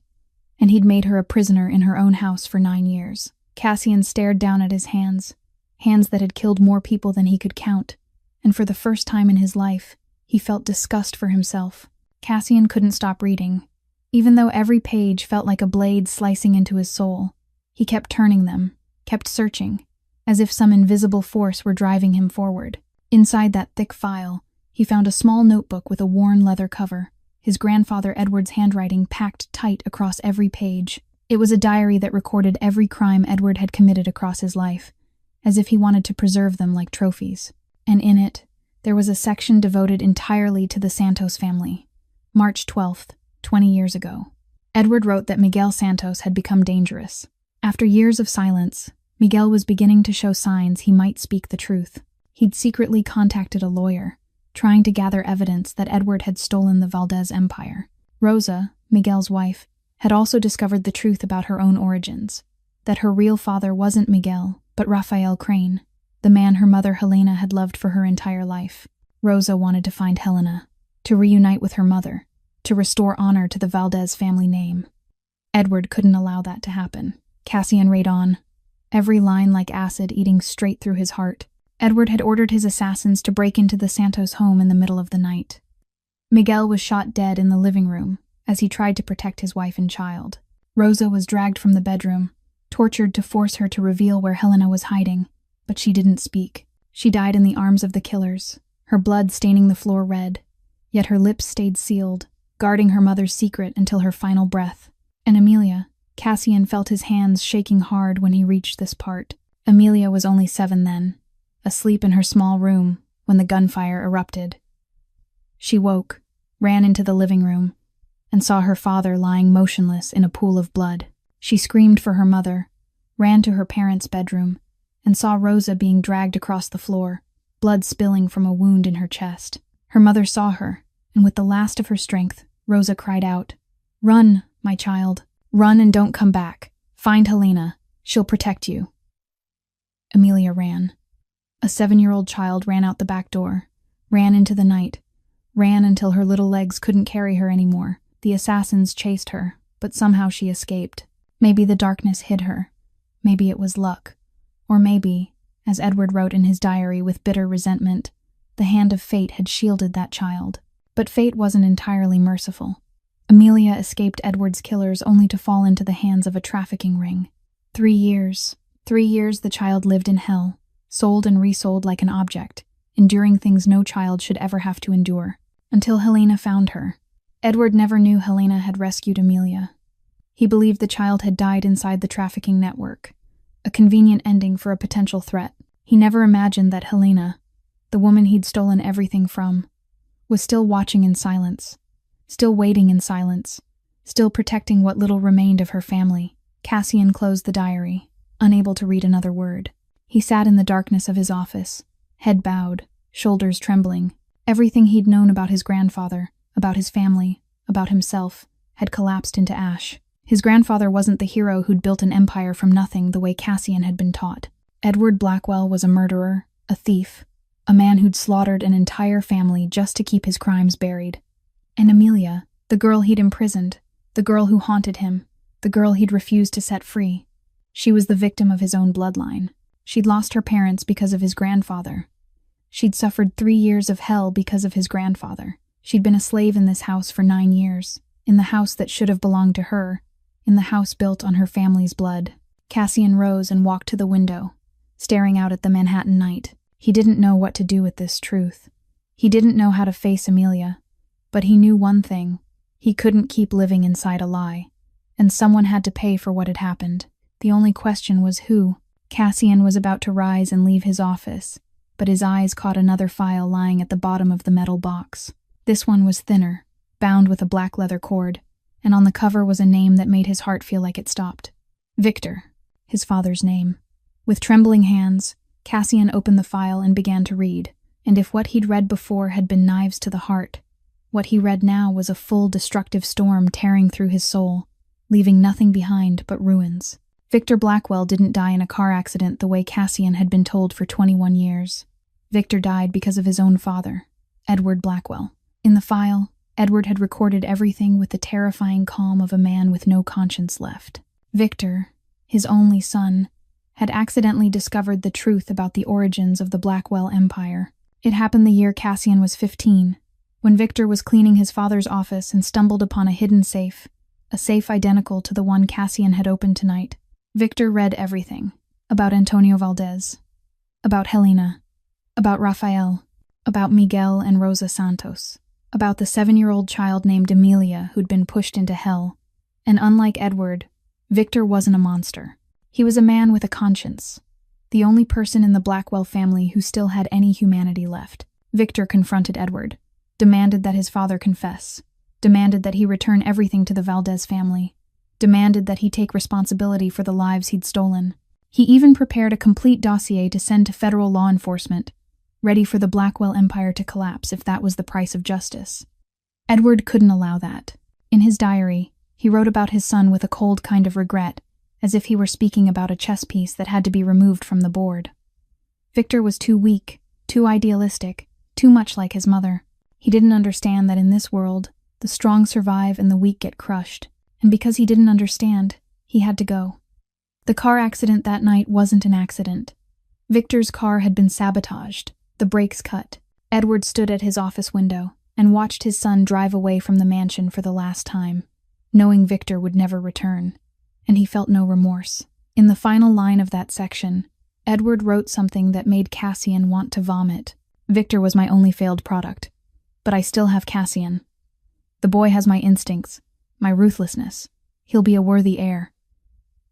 And he'd made her a prisoner in her own house for 9 years. Cassian stared down at his hands, hands that had killed more people than he could count, and for the first time in his life, he felt disgust for himself. Cassian couldn't stop reading. Even though every page felt like a blade slicing into his soul, he kept turning them, kept searching, as if some invisible force were driving him forward. Inside that thick file, he found a small notebook with a worn leather cover, his grandfather Edward's handwriting packed tight across every page. It was a diary that recorded every crime Edward had committed across his life, as if he wanted to preserve them like trophies. And in it, there was a section devoted entirely to the Santos family. March 12th, 20 years ago. Edward wrote that Miguel Santos had become dangerous. After years of silence, Miguel was beginning to show signs he might speak the truth. He'd secretly contacted a lawyer, trying to gather evidence that Edward had stolen the Valdez Empire. Rosa, Miguel's wife, had also discovered the truth about her own origins, that her real father wasn't Miguel, but Rafael Crane, the man her mother Helena had loved for her entire life. Rosa wanted to find Helena, to reunite with her mother, to restore honor to the Valdez family name. Edward couldn't allow that to happen. Cassian read on, every line like acid eating straight through his heart. Edward had ordered his assassins to break into the Santos home in the middle of the night. Miguel was shot dead in the living room as he tried to protect his wife and child. Rosa was dragged from the bedroom, tortured to force her to reveal where Helena was hiding, but she didn't speak. She died in the arms of the killers, her blood staining the floor red, yet her lips stayed sealed, guarding her mother's secret until her final breath. And Emilia, Cassian felt his hands shaking hard when he reached this part. Emilia was only 7 then, asleep in her small room when the gunfire erupted. She woke, ran into the living room, and saw her father lying motionless in a pool of blood. She screamed for her mother, ran to her parents' bedroom, and saw Rosa being dragged across the floor, blood spilling from a wound in her chest. Her mother saw her, and with the last of her strength, Rosa cried out, "Run, my child. Run and don't come back. Find Helena. She'll protect you." Emilia ran. A 7-year-old child ran out the back door, ran into the night, ran until her little legs couldn't carry her anymore. The assassins chased her, but somehow she escaped. Maybe the darkness hid her. Maybe it was luck. Or maybe, as Edward wrote in his diary with bitter resentment, the hand of fate had shielded that child. But fate wasn't entirely merciful. Emilia escaped Edward's killers only to fall into the hands of a trafficking ring. 3 years. 3 years the child lived in hell, sold and resold like an object, enduring things no child should ever have to endure. Until Helena found her. Edward never knew Helena had rescued Amelia. He believed the child had died inside the trafficking network, a convenient ending for a potential threat. He never imagined that Helena, the woman he'd stolen everything from, was still watching in silence, still waiting in silence, still protecting what little remained of her family. Cassian closed the diary, unable to read another word. He sat in the darkness of his office, head bowed, shoulders trembling. Everything he'd known about his grandfather, about his family, about himself, had collapsed into ash. His grandfather wasn't the hero who'd built an empire from nothing the way Cassian had been taught. Edward Blackwell was a murderer, a thief, a man who'd slaughtered an entire family just to keep his crimes buried. And Amelia, the girl he'd imprisoned, the girl who haunted him, the girl he'd refused to set free. She was the victim of his own bloodline. She'd lost her parents because of his grandfather. She'd suffered 3 years of hell because of his grandfather. She'd been a slave in this house for 9 years, in the house that should have belonged to her, in the house built on her family's blood. Cassian rose and walked to the window, staring out at the Manhattan night. He didn't know what to do with this truth. He didn't know how to face Amelia, but he knew one thing. He couldn't keep living inside a lie, and someone had to pay for what had happened. The only question was who. Cassian was about to rise and leave his office, but his eyes caught another file lying at the bottom of the metal box. This one was thinner, bound with a black leather cord, and on the cover was a name that made his heart feel like it stopped. Victor, his father's name. With trembling hands, Cassian opened the file and began to read, and if what he'd read before had been knives to the heart, what he read now was a full destructive storm tearing through his soul, leaving nothing behind but ruins. Victor Blackwell didn't die in a car accident the way Cassian had been told for 21 years. Victor died because of his own father, Edward Blackwell. In the file, Edward had recorded everything with the terrifying calm of a man with no conscience left. Victor, his only son, had accidentally discovered the truth about the origins of the Blackwell Empire. It happened the year Cassian was 15, when Victor was cleaning his father's office and stumbled upon a hidden safe, a safe identical to the one Cassian had opened tonight. Victor read everything, about Antonio Valdez, about Helena, about Rafael, about Miguel and Rosa Santos, about the 7-year-old child named Amelia who'd been pushed into hell. And unlike Edward, Victor wasn't a monster. He was a man with a conscience, the only person in the Blackwell family who still had any humanity left. Victor confronted Edward, demanded that his father confess, demanded that he return everything to the Valdez family, demanded that he take responsibility for the lives he'd stolen. He even prepared a complete dossier to send to federal law enforcement, ready for the Blackwell Empire to collapse if that was the price of justice. Edward couldn't allow that. In his diary, he wrote about his son with a cold kind of regret, as if he were speaking about a chess piece that had to be removed from the board. Victor was too weak, too idealistic, too much like his mother. He didn't understand that in this world, the strong survive and the weak get crushed, and because he didn't understand, he had to go. The car accident that night wasn't an accident. Victor's car had been sabotaged, the brakes cut. Edward stood at his office window and watched his son drive away from the mansion for the last time, knowing Victor would never return, and he felt no remorse. In the final line of that section, Edward wrote something that made Cassian want to vomit. Victor was my only failed product, but I still have Cassian. The boy has my instincts, my ruthlessness. He'll be a worthy heir.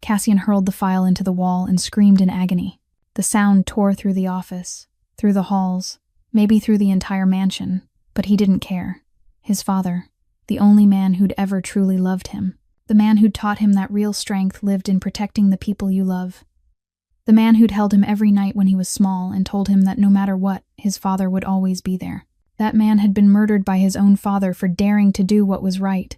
Cassian hurled the file into the wall and screamed in agony. The sound tore through the office, through the halls, maybe through the entire mansion, but he didn't care. His father, the only man who'd ever truly loved him, the man who'd taught him that real strength lived in protecting the people you love, the man who'd held him every night when he was small and told him that no matter what, his father would always be there. That man had been murdered by his own father for daring to do what was right.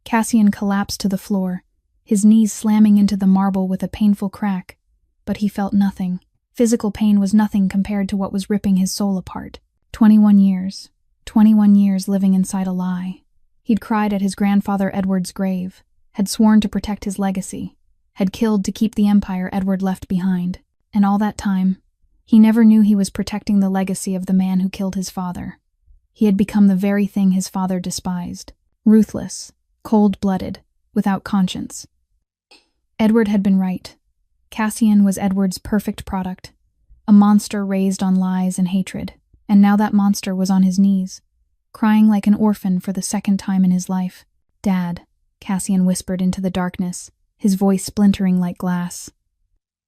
Cassian collapsed to the floor, his knees slamming into the marble with a painful crack, but he felt nothing. Physical pain was nothing compared to what was ripping his soul apart. 21 years. 21 years living inside a lie. He'd cried at his grandfather Edward's grave, had sworn to protect his legacy, had killed to keep the empire Edward left behind, and all that time, he never knew he was protecting the legacy of the man who killed his father. He had become the very thing his father despised. Ruthless, cold-blooded, without conscience. Edward had been right. Cassian was Edward's perfect product, a monster raised on lies and hatred. And now that monster was on his knees, crying like an orphan for the second time in his life. "Dad," Cassian whispered into the darkness, his voice splintering like glass.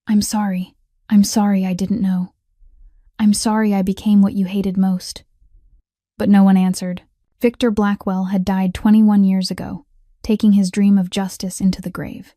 I'm sorry I didn't know. I'm sorry I became what you hated most." But no one answered. Victor Blackwell had died 21 years ago, taking his dream of justice into the grave.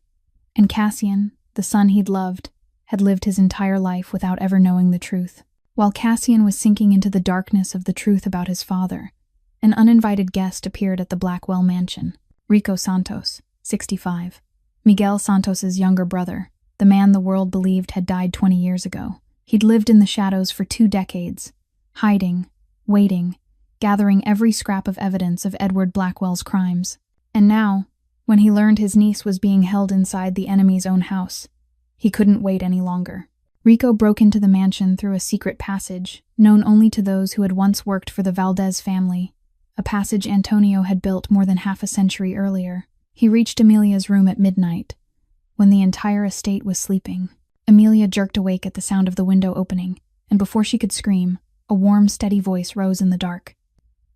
And Cassian, the son he'd loved, had lived his entire life without ever knowing the truth. While Cassian was sinking into the darkness of the truth about his father, an uninvited guest appeared at the Blackwell mansion. Rico Santos, 65. Miguel Santos's younger brother, the man the world believed had died 20 years ago. He'd lived in the shadows for 2 decades, hiding, waiting, gathering every scrap of evidence of Edward Blackwell's crimes. And now, when he learned his niece was being held inside the enemy's own house, he couldn't wait any longer. Rico broke into the mansion through a secret passage, known only to those who had once worked for the Valdez family, a passage Antonio had built more than half a century earlier. He reached Amelia's room at midnight, when the entire estate was sleeping. Amelia jerked awake at the sound of the window opening, and before she could scream, a warm, steady voice rose in the dark.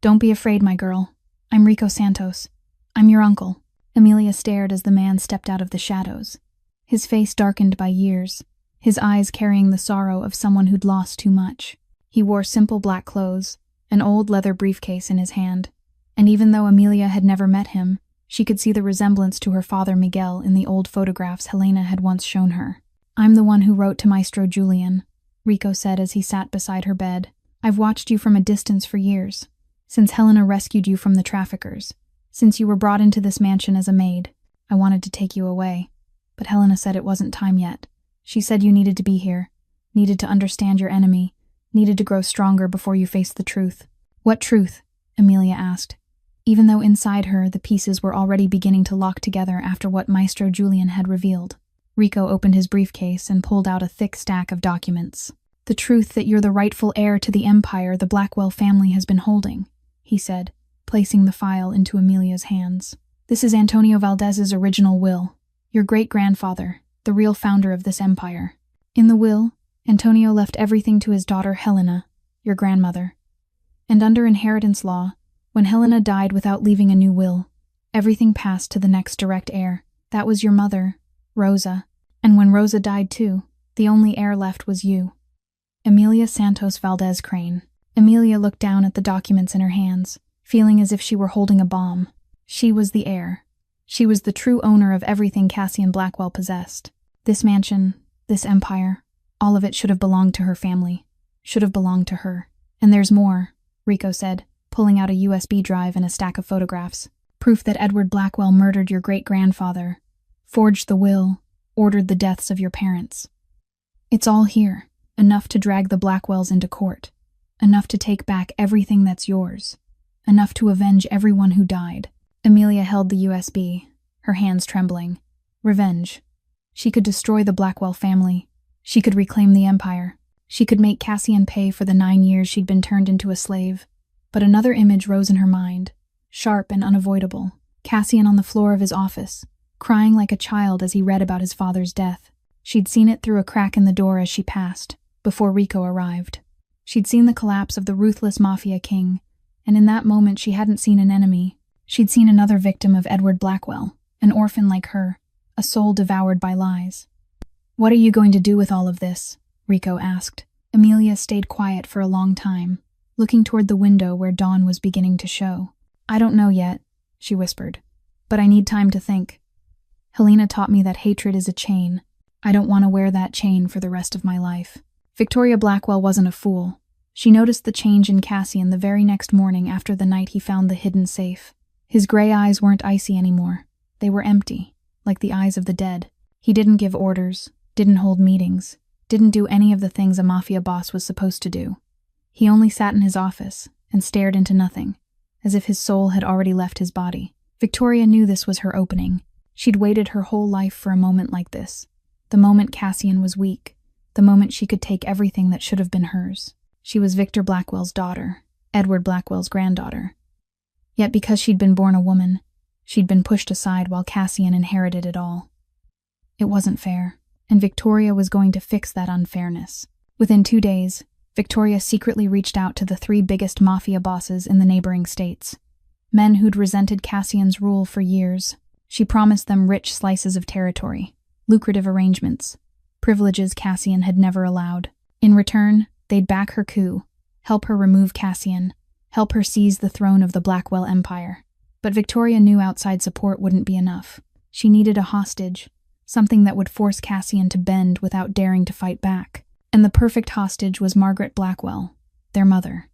"Don't be afraid, my girl. I'm Rico Santos. I'm your uncle." Amelia stared as the man stepped out of the shadows, his face darkened by years, his eyes carrying the sorrow of someone who'd lost too much. He wore simple black clothes, an old leather briefcase in his hand, and even though Amelia had never met him, she could see the resemblance to her father Miguel in the old photographs Helena had once shown her. "I'm the one who wrote to Maestro Julian," Rico said as he sat beside her bed. "I've watched you from a distance for years, since Helena rescued you from the traffickers, since you were brought into this mansion as a maid. I wanted to take you away, but Helena said it wasn't time yet. She said you needed to be here, needed to understand your enemy, needed to grow stronger before you faced the truth." "What truth?" Amelia asked, even though inside her the pieces were already beginning to lock together after what Maestro Julian had revealed. Rico opened his briefcase and pulled out a thick stack of documents. "The truth that you're the rightful heir to the empire the Blackwell family has been holding," he said, placing the file into Amelia's hands. "This is Antonio Valdez's original will, your great-grandfather, the real founder of this empire. In the will, Antonio left everything to his daughter Helena, your grandmother. And under inheritance law, when Helena died without leaving a new will, everything passed to the next direct heir. That was your mother, Rosa. And when Rosa died too, the only heir left was you." Amelia Santos Valdez Crane. Amelia looked down at the documents in her hands, feeling as if she were holding a bomb. She was the heir. She was the true owner of everything Cassian Blackwell possessed. This mansion, this empire, all of it should have belonged to her family, should have belonged to her. "And there's more," Rico said, pulling out a USB drive and a stack of photographs. "Proof that Edward Blackwell murdered your great-grandfather, forged the will, ordered the deaths of your parents. It's all here, enough to drag the Blackwells into court, enough to take back everything that's yours, enough to avenge everyone who died." Amelia held the USB, her hands trembling. Revenge. She could destroy the Blackwell family. She could reclaim the empire. She could make Cassian pay for the 9 years she'd been turned into a slave. But another image rose in her mind, sharp and unavoidable. Cassian on the floor of his office, crying like a child as he read about his father's death. She'd seen it through a crack in the door as she passed, before Rico arrived. She'd seen the collapse of the ruthless Mafia king, and in that moment she hadn't seen an enemy. She'd seen another victim of Edward Blackwell, an orphan like her, a soul devoured by lies. "What are you going to do with all of this?" Rico asked. Amelia stayed quiet for a long time, looking toward the window where dawn was beginning to show. "I don't know yet," she whispered, "but I need time to think. Helena taught me that hatred is a chain. I don't want to wear that chain for the rest of my life." Victoria Blackwell wasn't a fool. She noticed the change in Cassian the very next morning after the night he found the hidden safe. His gray eyes weren't icy anymore. They were empty, like the eyes of the dead. He didn't give orders, didn't hold meetings, didn't do any of the things a mafia boss was supposed to do. He only sat in his office and stared into nothing, as if his soul had already left his body. Victoria knew this was her opening. She'd waited her whole life for a moment like this. The moment Cassian was weak. The moment she could take everything that should have been hers. She was Victor Blackwell's daughter, Edward Blackwell's granddaughter. Yet because she'd been born a woman, she'd been pushed aside while Cassian inherited it all. It wasn't fair, and Victoria was going to fix that unfairness. Within 2 days, Victoria secretly reached out to the 3 biggest mafia bosses in the neighboring states. Men who'd resented Cassian's rule for years. She promised them rich slices of territory, lucrative arrangements, privileges Cassian had never allowed. In return, they'd back her coup, help her remove Cassian, help her seize the throne of the Blackwell Empire. But Victoria knew outside support wouldn't be enough. She needed a hostage, something that would force Cassian to bend without daring to fight back. And the perfect hostage was Margaret Blackwell, their mother.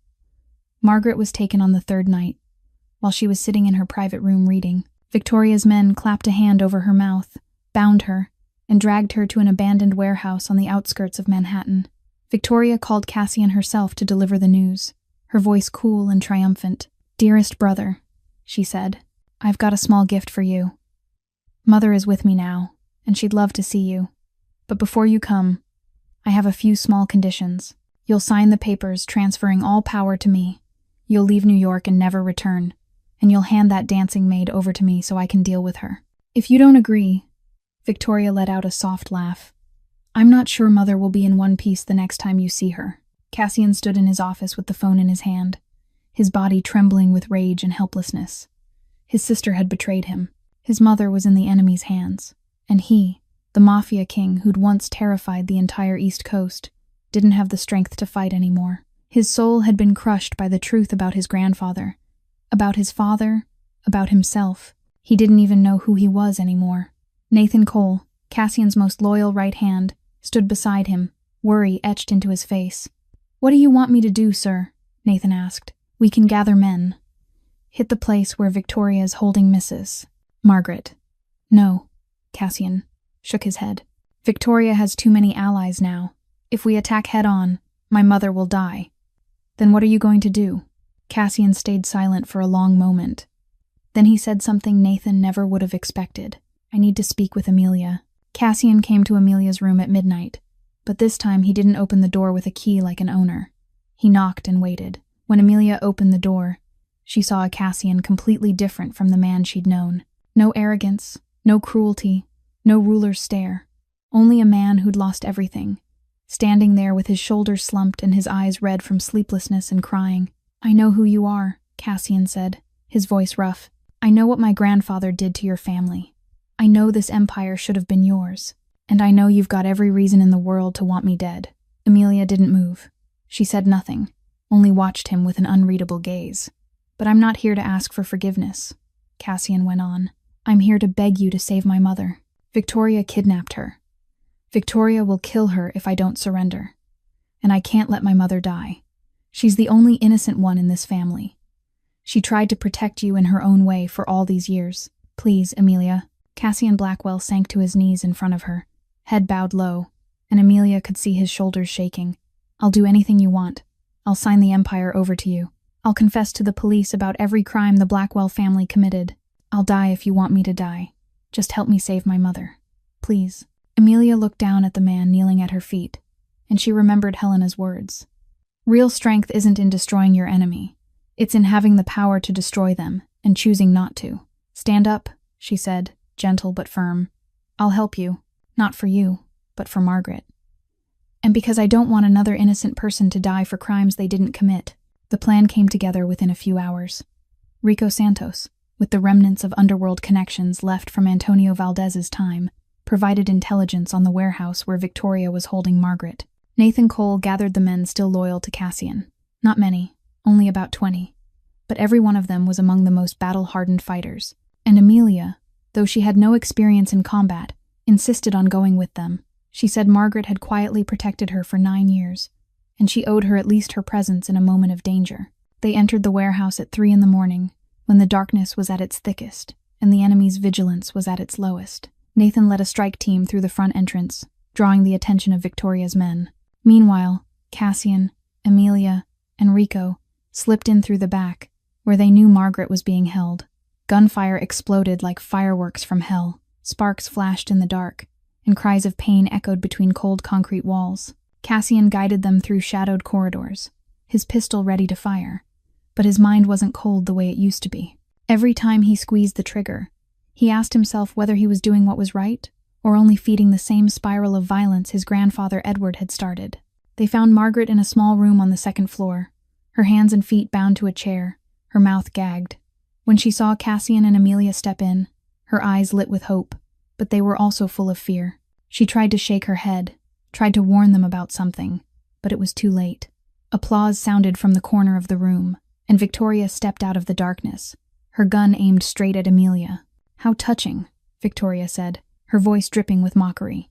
Margaret was taken on the 3rd night. While she was sitting in her private room reading, Victoria's men clapped a hand over her mouth, bound her, and dragged her to an abandoned warehouse on the outskirts of Manhattan. Victoria called Cassian herself to deliver the news, her voice cool and triumphant. "Dearest brother," she said, "I've got a small gift for you. Mother is with me now, and she'd love to see you. But before you come, I have a few small conditions. You'll sign the papers transferring all power to me. You'll leave New York and never return, and you'll hand that dancing maid over to me so I can deal with her. If you don't agree," Victoria let out a soft laugh, "I'm not sure Mother will be in one piece the next time you see her." Cassian stood in his office with the phone in his hand, his body trembling with rage and helplessness. His sister had betrayed him. His mother was in the enemy's hands, and he, the Mafia king who'd once terrified the entire East Coast, didn't have the strength to fight anymore. His soul had been crushed by the truth about his grandfather, about his father, about himself. He didn't even know who he was anymore. Nathan Cole, Cassian's most loyal right hand, stood beside him, worry etched into his face. "What do you want me to do, sir?" Nathan asked. "We can gather men. Hit the place where Victoria is holding Mrs. Margaret." "No," Cassian shook his head. "Victoria has too many allies now. If we attack head-on, my mother will die." "Then what are you going to do?" Cassian stayed silent for a long moment. Then he said something Nathan never would have expected. "I need to speak with Amelia." Cassian came to Amelia's room at midnight, but this time he didn't open the door with a key like an owner. He knocked and waited. When Amelia opened the door, she saw a Cassian completely different from the man she'd known. No arrogance, no cruelty, no ruler's stare. Only a man who'd lost everything, standing there with his shoulders slumped and his eyes red from sleeplessness and crying. "I know who you are," Cassian said, his voice rough. "I know what my grandfather did to your family. I know this empire should have been yours, and I know you've got every reason in the world to want me dead." Amelia didn't move. She said nothing, only watched him with an unreadable gaze. "But I'm not here to ask for forgiveness," Cassian went on. "I'm here to beg you to save my mother. Victoria kidnapped her. Victoria will kill her if I don't surrender. And I can't let my mother die. She's the only innocent one in this family. She tried to protect you in her own way for all these years. Please, Amelia." Cassian Blackwell sank to his knees in front of her, head bowed low, and Amelia could see his shoulders shaking. "I'll do anything you want. I'll sign the empire over to you. I'll confess to the police about every crime the Blackwell family committed. I'll die if you want me to die. Just help me save my mother. Please." Amelia looked down at the man kneeling at her feet, and she remembered Helena's words. "Real strength isn't in destroying your enemy. It's in having the power to destroy them and choosing not to. Stand up," she said, gentle but firm. "I'll help you, not for you, but for Margaret. And because I don't want another innocent person to die for crimes they didn't commit." The plan came together within a few hours. Rico Santos, with the remnants of underworld connections left from Antonio Valdez's time, provided intelligence on the warehouse where Victoria was holding Margaret. Nathan Cole gathered the men still loyal to Cassian. Not many, only about 20. But every one of them was among the most battle-hardened fighters. And Amelia, though she had no experience in combat, insisted on going with them. She said Margaret had quietly protected her for 9 years, and she owed her at least her presence in a moment of danger. They entered the warehouse at 3 a.m, when the darkness was at its thickest, and the enemy's vigilance was at its lowest. Nathan led a strike team through the front entrance, drawing the attention of Victoria's men. Meanwhile, Cassian, Amelia, and Rico slipped in through the back, where they knew Margaret was being held. Gunfire exploded like fireworks from hell. Sparks flashed in the dark, and cries of pain echoed between cold concrete walls. Cassian guided them through shadowed corridors, his pistol ready to fire, but his mind wasn't cold the way it used to be. Every time he squeezed the trigger, he asked himself whether he was doing what was right, or only feeding the same spiral of violence his grandfather Edward had started. They found Margaret in a small room on the second floor, her hands and feet bound to a chair, her mouth gagged. When she saw Cassian and Amelia step in, her eyes lit with hope, but they were also full of fear. She tried to shake her head, tried to warn them about something, but it was too late. Applause sounded from the corner of the room, and Victoria stepped out of the darkness, her gun aimed straight at Amelia. "How touching," Victoria said, her voice dripping with mockery.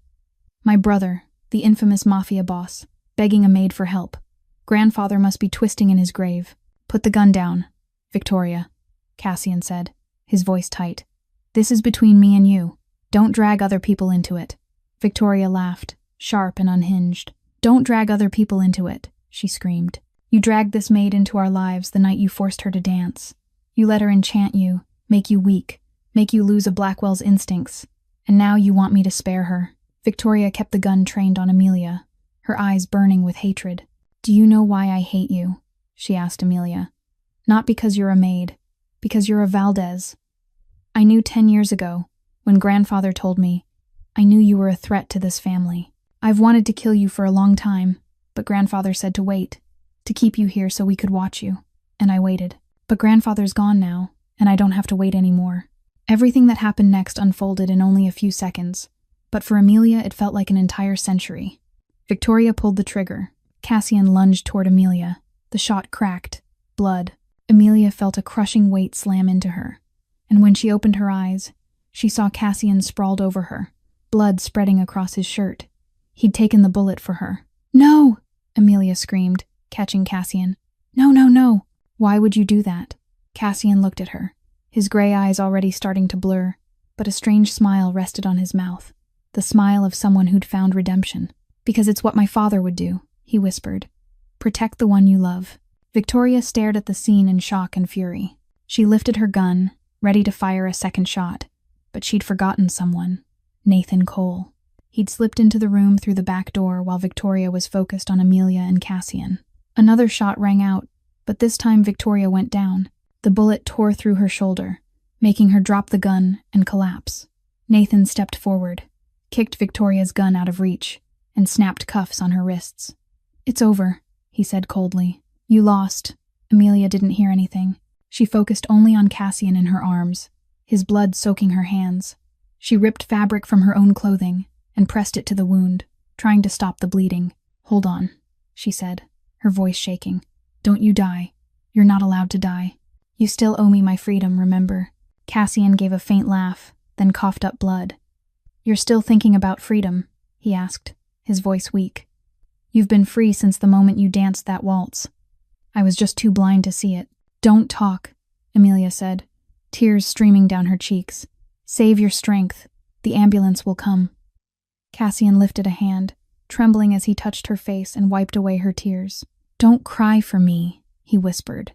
"My brother, the infamous Mafia boss, begging a maid for help. Grandfather must be twisting in his grave. Put the gun down, Victoria," Cassian said, his voice tight. "This is between me and you. Don't drag other people into it." Victoria laughed, sharp and unhinged. "Don't drag other people into it," she screamed. "You dragged this maid into our lives the night you forced her to dance. You let her enchant you, make you weak, make you lose a Blackwell's instincts. And now you want me to spare her." Victoria kept the gun trained on Amelia, her eyes burning with hatred. "Do you know why I hate you?" she asked Amelia. "Not because you're a maid, because you're a Valdez. I knew 10 years ago, when Grandfather told me, I knew you were a threat to this family. I've wanted to kill you for a long time, but Grandfather said to wait, to keep you here so we could watch you, and I waited. But Grandfather's gone now, and I don't have to wait anymore." Everything that happened next unfolded in only a few seconds, but for Amelia it felt like an entire century. Victoria pulled the trigger. Cassian lunged toward Amelia. The shot cracked. Blood. Amelia felt a crushing weight slam into her, and when she opened her eyes, she saw Cassian sprawled over her, blood spreading across his shirt. He'd taken the bullet for her. "No!" Amelia screamed, catching Cassian. "No, no, no! Why would you do that?" Cassian looked at her, his gray eyes already starting to blur, but a strange smile rested on his mouth, the smile of someone who'd found redemption. "Because it's what my father would do," he whispered. "Protect the one you love." Victoria stared at the scene in shock and fury. She lifted her gun, ready to fire a second shot, but she'd forgotten someone. Nathan Cole. He'd slipped into the room through the back door while Victoria was focused on Amelia and Cassian. Another shot rang out, but this time Victoria went down. The bullet tore through her shoulder, making her drop the gun and collapse. Nathan stepped forward, kicked Victoria's gun out of reach, and snapped cuffs on her wrists. "It's over," he said coldly. "You lost." Amelia didn't hear anything. She focused only on Cassian in her arms, his blood soaking her hands. She ripped fabric from her own clothing and pressed it to the wound, trying to stop the bleeding. "Hold on," she said, her voice shaking. "Don't you die. You're not allowed to die. You still owe me my freedom, remember?" Cassian gave a faint laugh, then coughed up blood. "You're still thinking about freedom?" he asked, his voice weak. "You've been free since the moment you danced that waltz. I was just too blind to see it." "Don't talk," Amelia said, tears streaming down her cheeks. "Save your strength. The ambulance will come." Cassian lifted a hand, trembling as he touched her face and wiped away her tears. "Don't cry for me," he whispered.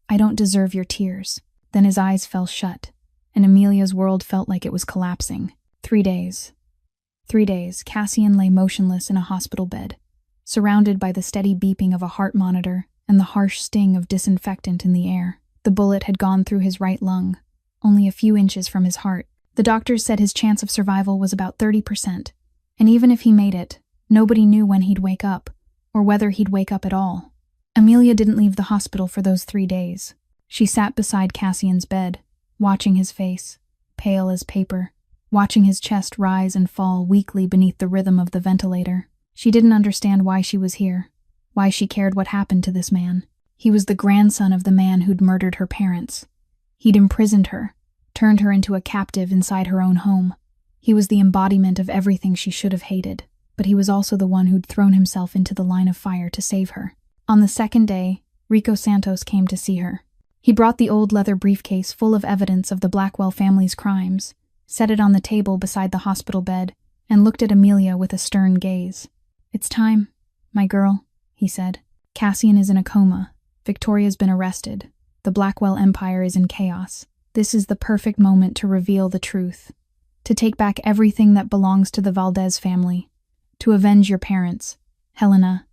"I don't deserve your tears." Then his eyes fell shut, and Amelia's world felt like it was collapsing. 3 days. 3 days, Cassian lay motionless in a hospital bed, surrounded by the steady beeping of a heart monitor and the harsh sting of disinfectant in the air. The bullet had gone through his right lung, only a few inches from his heart. The doctors said his chance of survival was about 30%, and even if he made it, nobody knew when he'd wake up, or whether he'd wake up at all. Amelia didn't leave the hospital for those 3 days. She sat beside Cassian's bed, watching his face, pale as paper, watching his chest rise and fall weakly beneath the rhythm of the ventilator. She didn't understand why she was here, why she cared what happened to this man. He was the grandson of the man who'd murdered her parents. He'd imprisoned her, turned her into a captive inside her own home. He was the embodiment of everything she should have hated, but he was also the one who'd thrown himself into the line of fire to save her. On the second day, Rico Santos came to see her. He brought the old leather briefcase full of evidence of the Blackwell family's crimes, set it on the table beside the hospital bed, and looked at Amelia with a stern gaze. "It's time, my girl," he said. "Cassian is in a coma. Victoria's been arrested. The Blackwell Empire is in chaos. This is the perfect moment to reveal the truth, to take back everything that belongs to the Valdez family, to avenge your parents, Helena,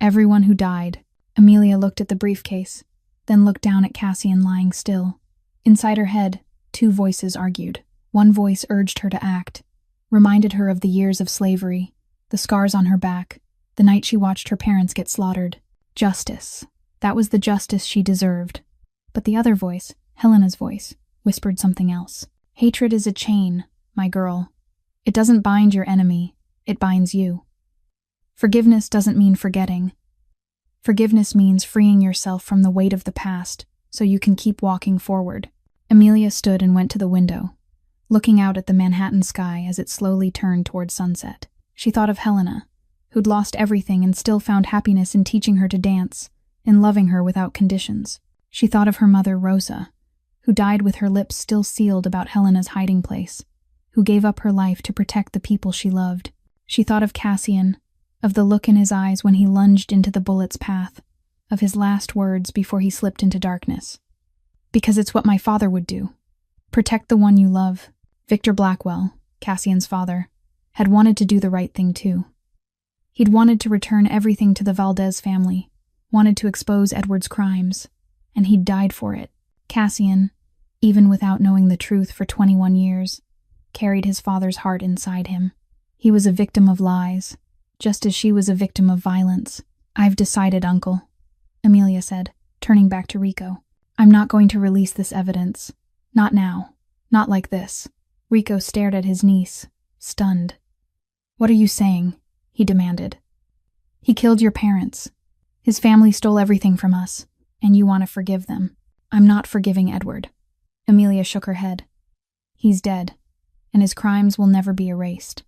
everyone who died." Amelia looked at the briefcase, then looked down at Cassian lying still. Inside her head, 2 voices argued. One voice urged her to act, reminded her of the years of slavery, the scars on her back, The night she watched her parents get slaughtered. Justice. That was the justice she deserved. But the other voice, Helena's voice, whispered something else. Hatred is a chain, my girl. It doesn't bind your enemy, it binds you. Forgiveness doesn't mean forgetting. Forgiveness means freeing yourself from the weight of the past so you can keep walking forward. Amelia stood and went to the window, looking out at the Manhattan sky as it slowly turned toward sunset. She thought of Helena, who'd lost everything and still found happiness in teaching her to dance, in loving her without conditions. She thought of her mother, Rosa, who died with her lips still sealed about Helena's hiding place, who gave up her life to protect the people she loved. She thought of Cassian, of the look in his eyes when he lunged into the bullet's path, of his last words before he slipped into darkness. Because it's what my father would do. Protect the one you love. Victor Blackwell, Cassian's father, had wanted to do the right thing too. He'd wanted to return everything to the Valdez family, wanted to expose Edward's crimes, and he'd died for it. Cassian, even without knowing the truth for 21 years, carried his father's heart inside him. He was a victim of lies, just as she was a victim of violence. I've decided, Uncle, Amelia said, turning back to Rico. I'm not going to release this evidence. Not now. Not like this. Rico stared at his niece, stunned. What are you saying? He demanded. He killed your parents. His family stole everything from us, and you want to forgive them. I'm not forgiving Edward. Amelia shook her head. He's dead, and his crimes will never be erased.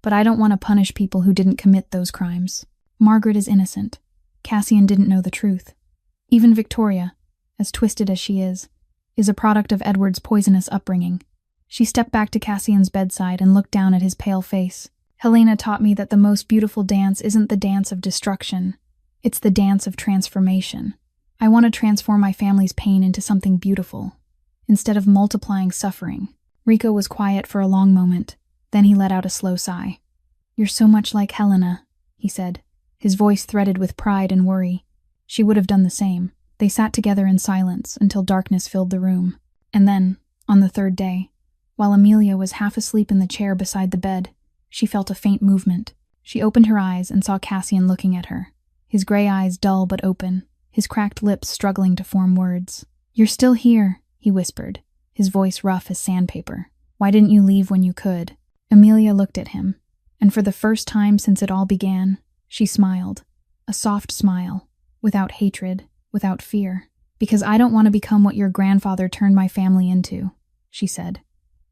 But I don't want to punish people who didn't commit those crimes. Margaret is innocent. Cassian didn't know the truth. Even Victoria, as twisted as she is a product of Edward's poisonous upbringing. She stepped back to Cassian's bedside and looked down at his pale face. Helena taught me that the most beautiful dance isn't the dance of destruction. It's the dance of transformation. I want to transform my family's pain into something beautiful, instead of multiplying suffering. Rico was quiet for a long moment. Then he let out a slow sigh. You're so much like Helena, he said, his voice threaded with pride and worry. She would have done the same. They sat together in silence until darkness filled the room. And then, on the third day, while Amelia was half asleep in the chair beside the bed, she felt a faint movement. She opened her eyes and saw Cassian looking at her, his gray eyes dull but open, his cracked lips struggling to form words. You're still here, he whispered, his voice rough as sandpaper. Why didn't you leave when you could? Amelia looked at him, and for the first time since it all began, she smiled. A soft smile, without hatred, without fear. Because I don't want to become what your grandfather turned my family into, she said.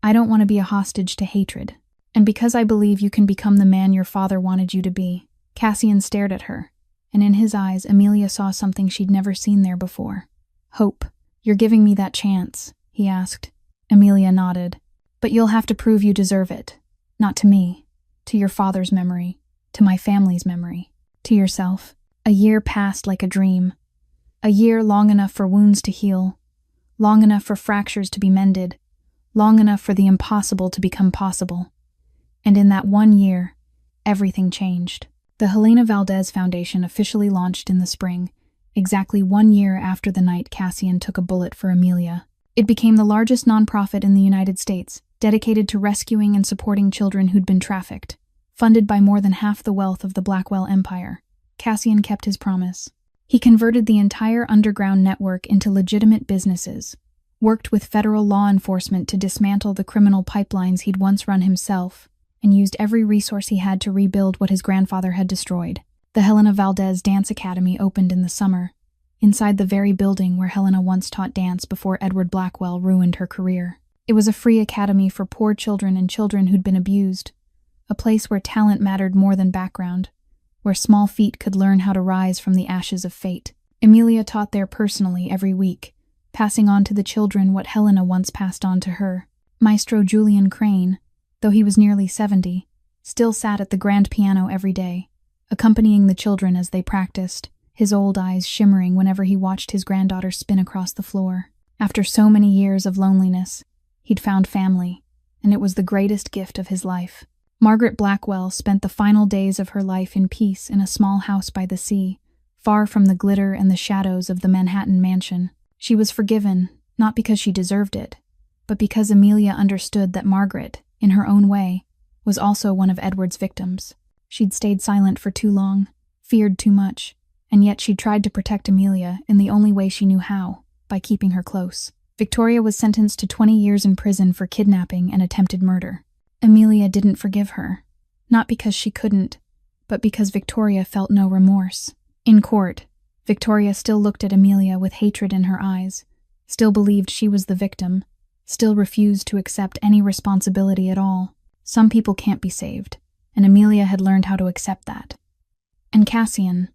I don't want to be a hostage to hatred. And because I believe you can become the man your father wanted you to be. Cassian stared at her, and in his eyes Amelia saw something she'd never seen there before. Hope. You're giving me that chance, he asked. Amelia nodded. But you'll have to prove you deserve it. Not to me. To your father's memory. To my family's memory. To yourself. A year passed like a dream. A year long enough for wounds to heal. Long enough for fractures to be mended. Long enough for the impossible to become possible. And in that 1 year, everything changed. The Helena Valdez Foundation officially launched in the spring, exactly 1 year after the night Cassian took a bullet for Amelia. It became the largest nonprofit in the United States, dedicated to rescuing and supporting children who'd been trafficked, funded by more than half the wealth of the Blackwell Empire. Cassian kept his promise. He converted the entire underground network into legitimate businesses, worked with federal law enforcement to dismantle the criminal pipelines he'd once run himself, and used every resource he had to rebuild what his grandfather had destroyed. The Helena Valdez Dance Academy opened in the summer, inside the very building where Helena once taught dance before Edward Blackwell ruined her career. It was a free academy for poor children and children who'd been abused, a place where talent mattered more than background, where small feet could learn how to rise from the ashes of fate. Amelia taught there personally every week, passing on to the children what Helena once passed on to her. Maestro Julian Crane, though he was nearly 70, still sat at the grand piano every day, accompanying the children as they practiced, his old eyes shimmering whenever he watched his granddaughter spin across the floor. After so many years of loneliness, he'd found family, and it was the greatest gift of his life. Margaret Blackwell spent the final days of her life in peace in a small house by the sea, far from the glitter and the shadows of the Manhattan mansion. She was forgiven, not because she deserved it, but because Amelia understood that Margaret, in her own way, was also one of Edward's victims. She'd stayed silent for too long, feared too much, and yet she'd tried to protect Amelia in the only way she knew how, by keeping her close. Victoria was sentenced to 20 years in prison for kidnapping and attempted murder. Amelia didn't forgive her, not because she couldn't, but because Victoria felt no remorse. In court, Victoria still looked at Amelia with hatred in her eyes, still believed she was the victim, still refused to accept any responsibility at all. Some people can't be saved, and Amelia had learned how to accept that. And Cassian,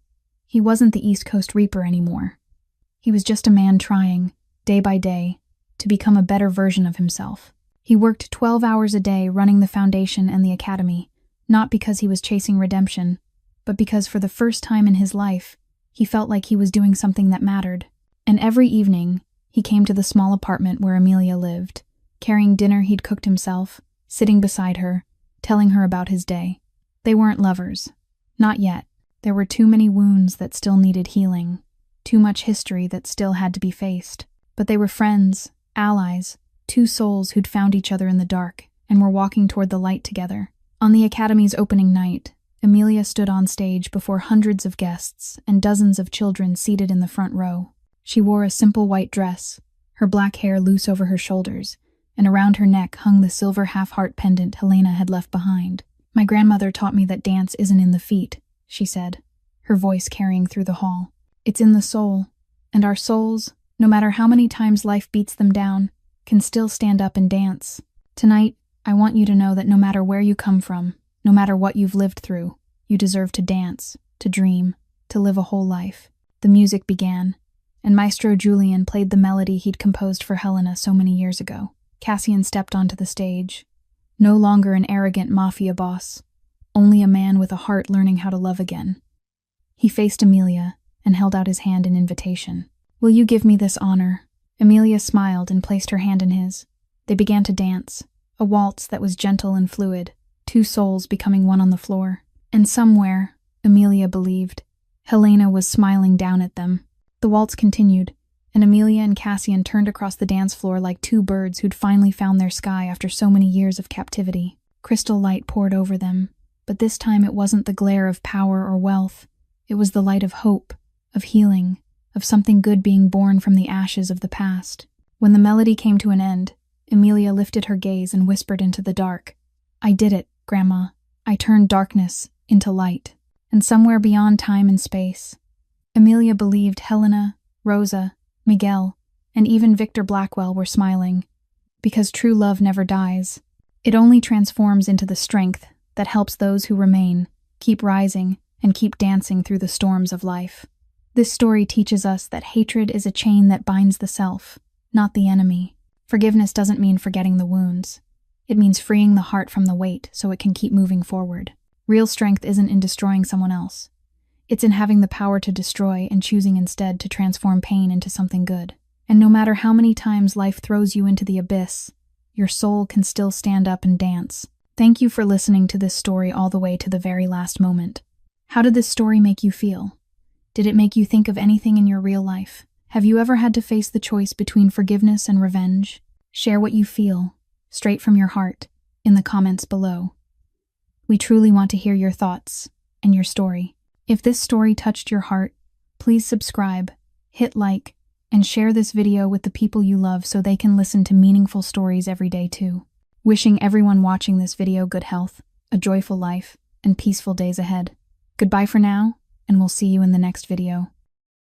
he wasn't the East Coast Reaper anymore. He was just a man trying, day by day, to become a better version of himself. He worked 12 hours a day running the foundation and the academy, not because he was chasing redemption, but because for the first time in his life, he felt like he was doing something that mattered. And every evening, he came to the small apartment where Amelia lived, carrying dinner he'd cooked himself, sitting beside her, telling her about his day. They weren't lovers. Not yet. There were too many wounds that still needed healing, too much history that still had to be faced. But they were friends, allies, two souls who'd found each other in the dark and were walking toward the light together. On the Academy's opening night, Amelia stood on stage before hundreds of guests and dozens of children seated in the front row. She wore a simple white dress, her black hair loose over her shoulders, and around her neck hung the silver half-heart pendant Helena had left behind. "My grandmother taught me that dance isn't in the feet," she said, her voice carrying through the hall. "It's in the soul, and our souls, no matter how many times life beats them down, can still stand up and dance. Tonight, I want you to know that no matter where you come from, no matter what you've lived through, you deserve to dance, to dream, to live a whole life." The music began, and Maestro Julian played the melody he'd composed for Helena so many years ago. Cassian stepped onto the stage, no longer an arrogant mafia boss, only a man with a heart learning how to love again. He faced Amelia and held out his hand in invitation. "Will you give me this honor?" Amelia smiled and placed her hand in his. They began to dance, a waltz that was gentle and fluid, two souls becoming one on the floor. And somewhere, Amelia believed, Helena was smiling down at them. The waltz continued, and Amelia and Cassian turned across the dance floor like two birds who'd finally found their sky after so many years of captivity. Crystal light poured over them, but this time it wasn't the glare of power or wealth. It was the light of hope, of healing, of something good being born from the ashes of the past. When the melody came to an end, Amelia lifted her gaze and whispered into the dark, "I did it, Grandma. I turned darkness into light." And somewhere beyond time and space, Amelia believed Helena, Rosa, Miguel, and even Victor Blackwell were smiling, because true love never dies. It only transforms into the strength that helps those who remain keep rising and keep dancing through the storms of life. This story teaches us that hatred is a chain that binds the self, not the enemy. Forgiveness doesn't mean forgetting the wounds. It means freeing the heart from the weight so it can keep moving forward. Real strength isn't in destroying someone else. It's in having the power to destroy and choosing instead to transform pain into something good. And no matter how many times life throws you into the abyss, your soul can still stand up and dance. Thank you for listening to this story all the way to the very last moment. How did this story make you feel? Did it make you think of anything in your real life? Have you ever had to face the choice between forgiveness and revenge? Share what you feel, straight from your heart, in the comments below. We truly want to hear your thoughts and your story. If this story touched your heart, please subscribe, hit like, and share this video with the people you love so they can listen to meaningful stories every day too. Wishing everyone watching this video good health, a joyful life, and peaceful days ahead. Goodbye for now, and we'll see you in the next video.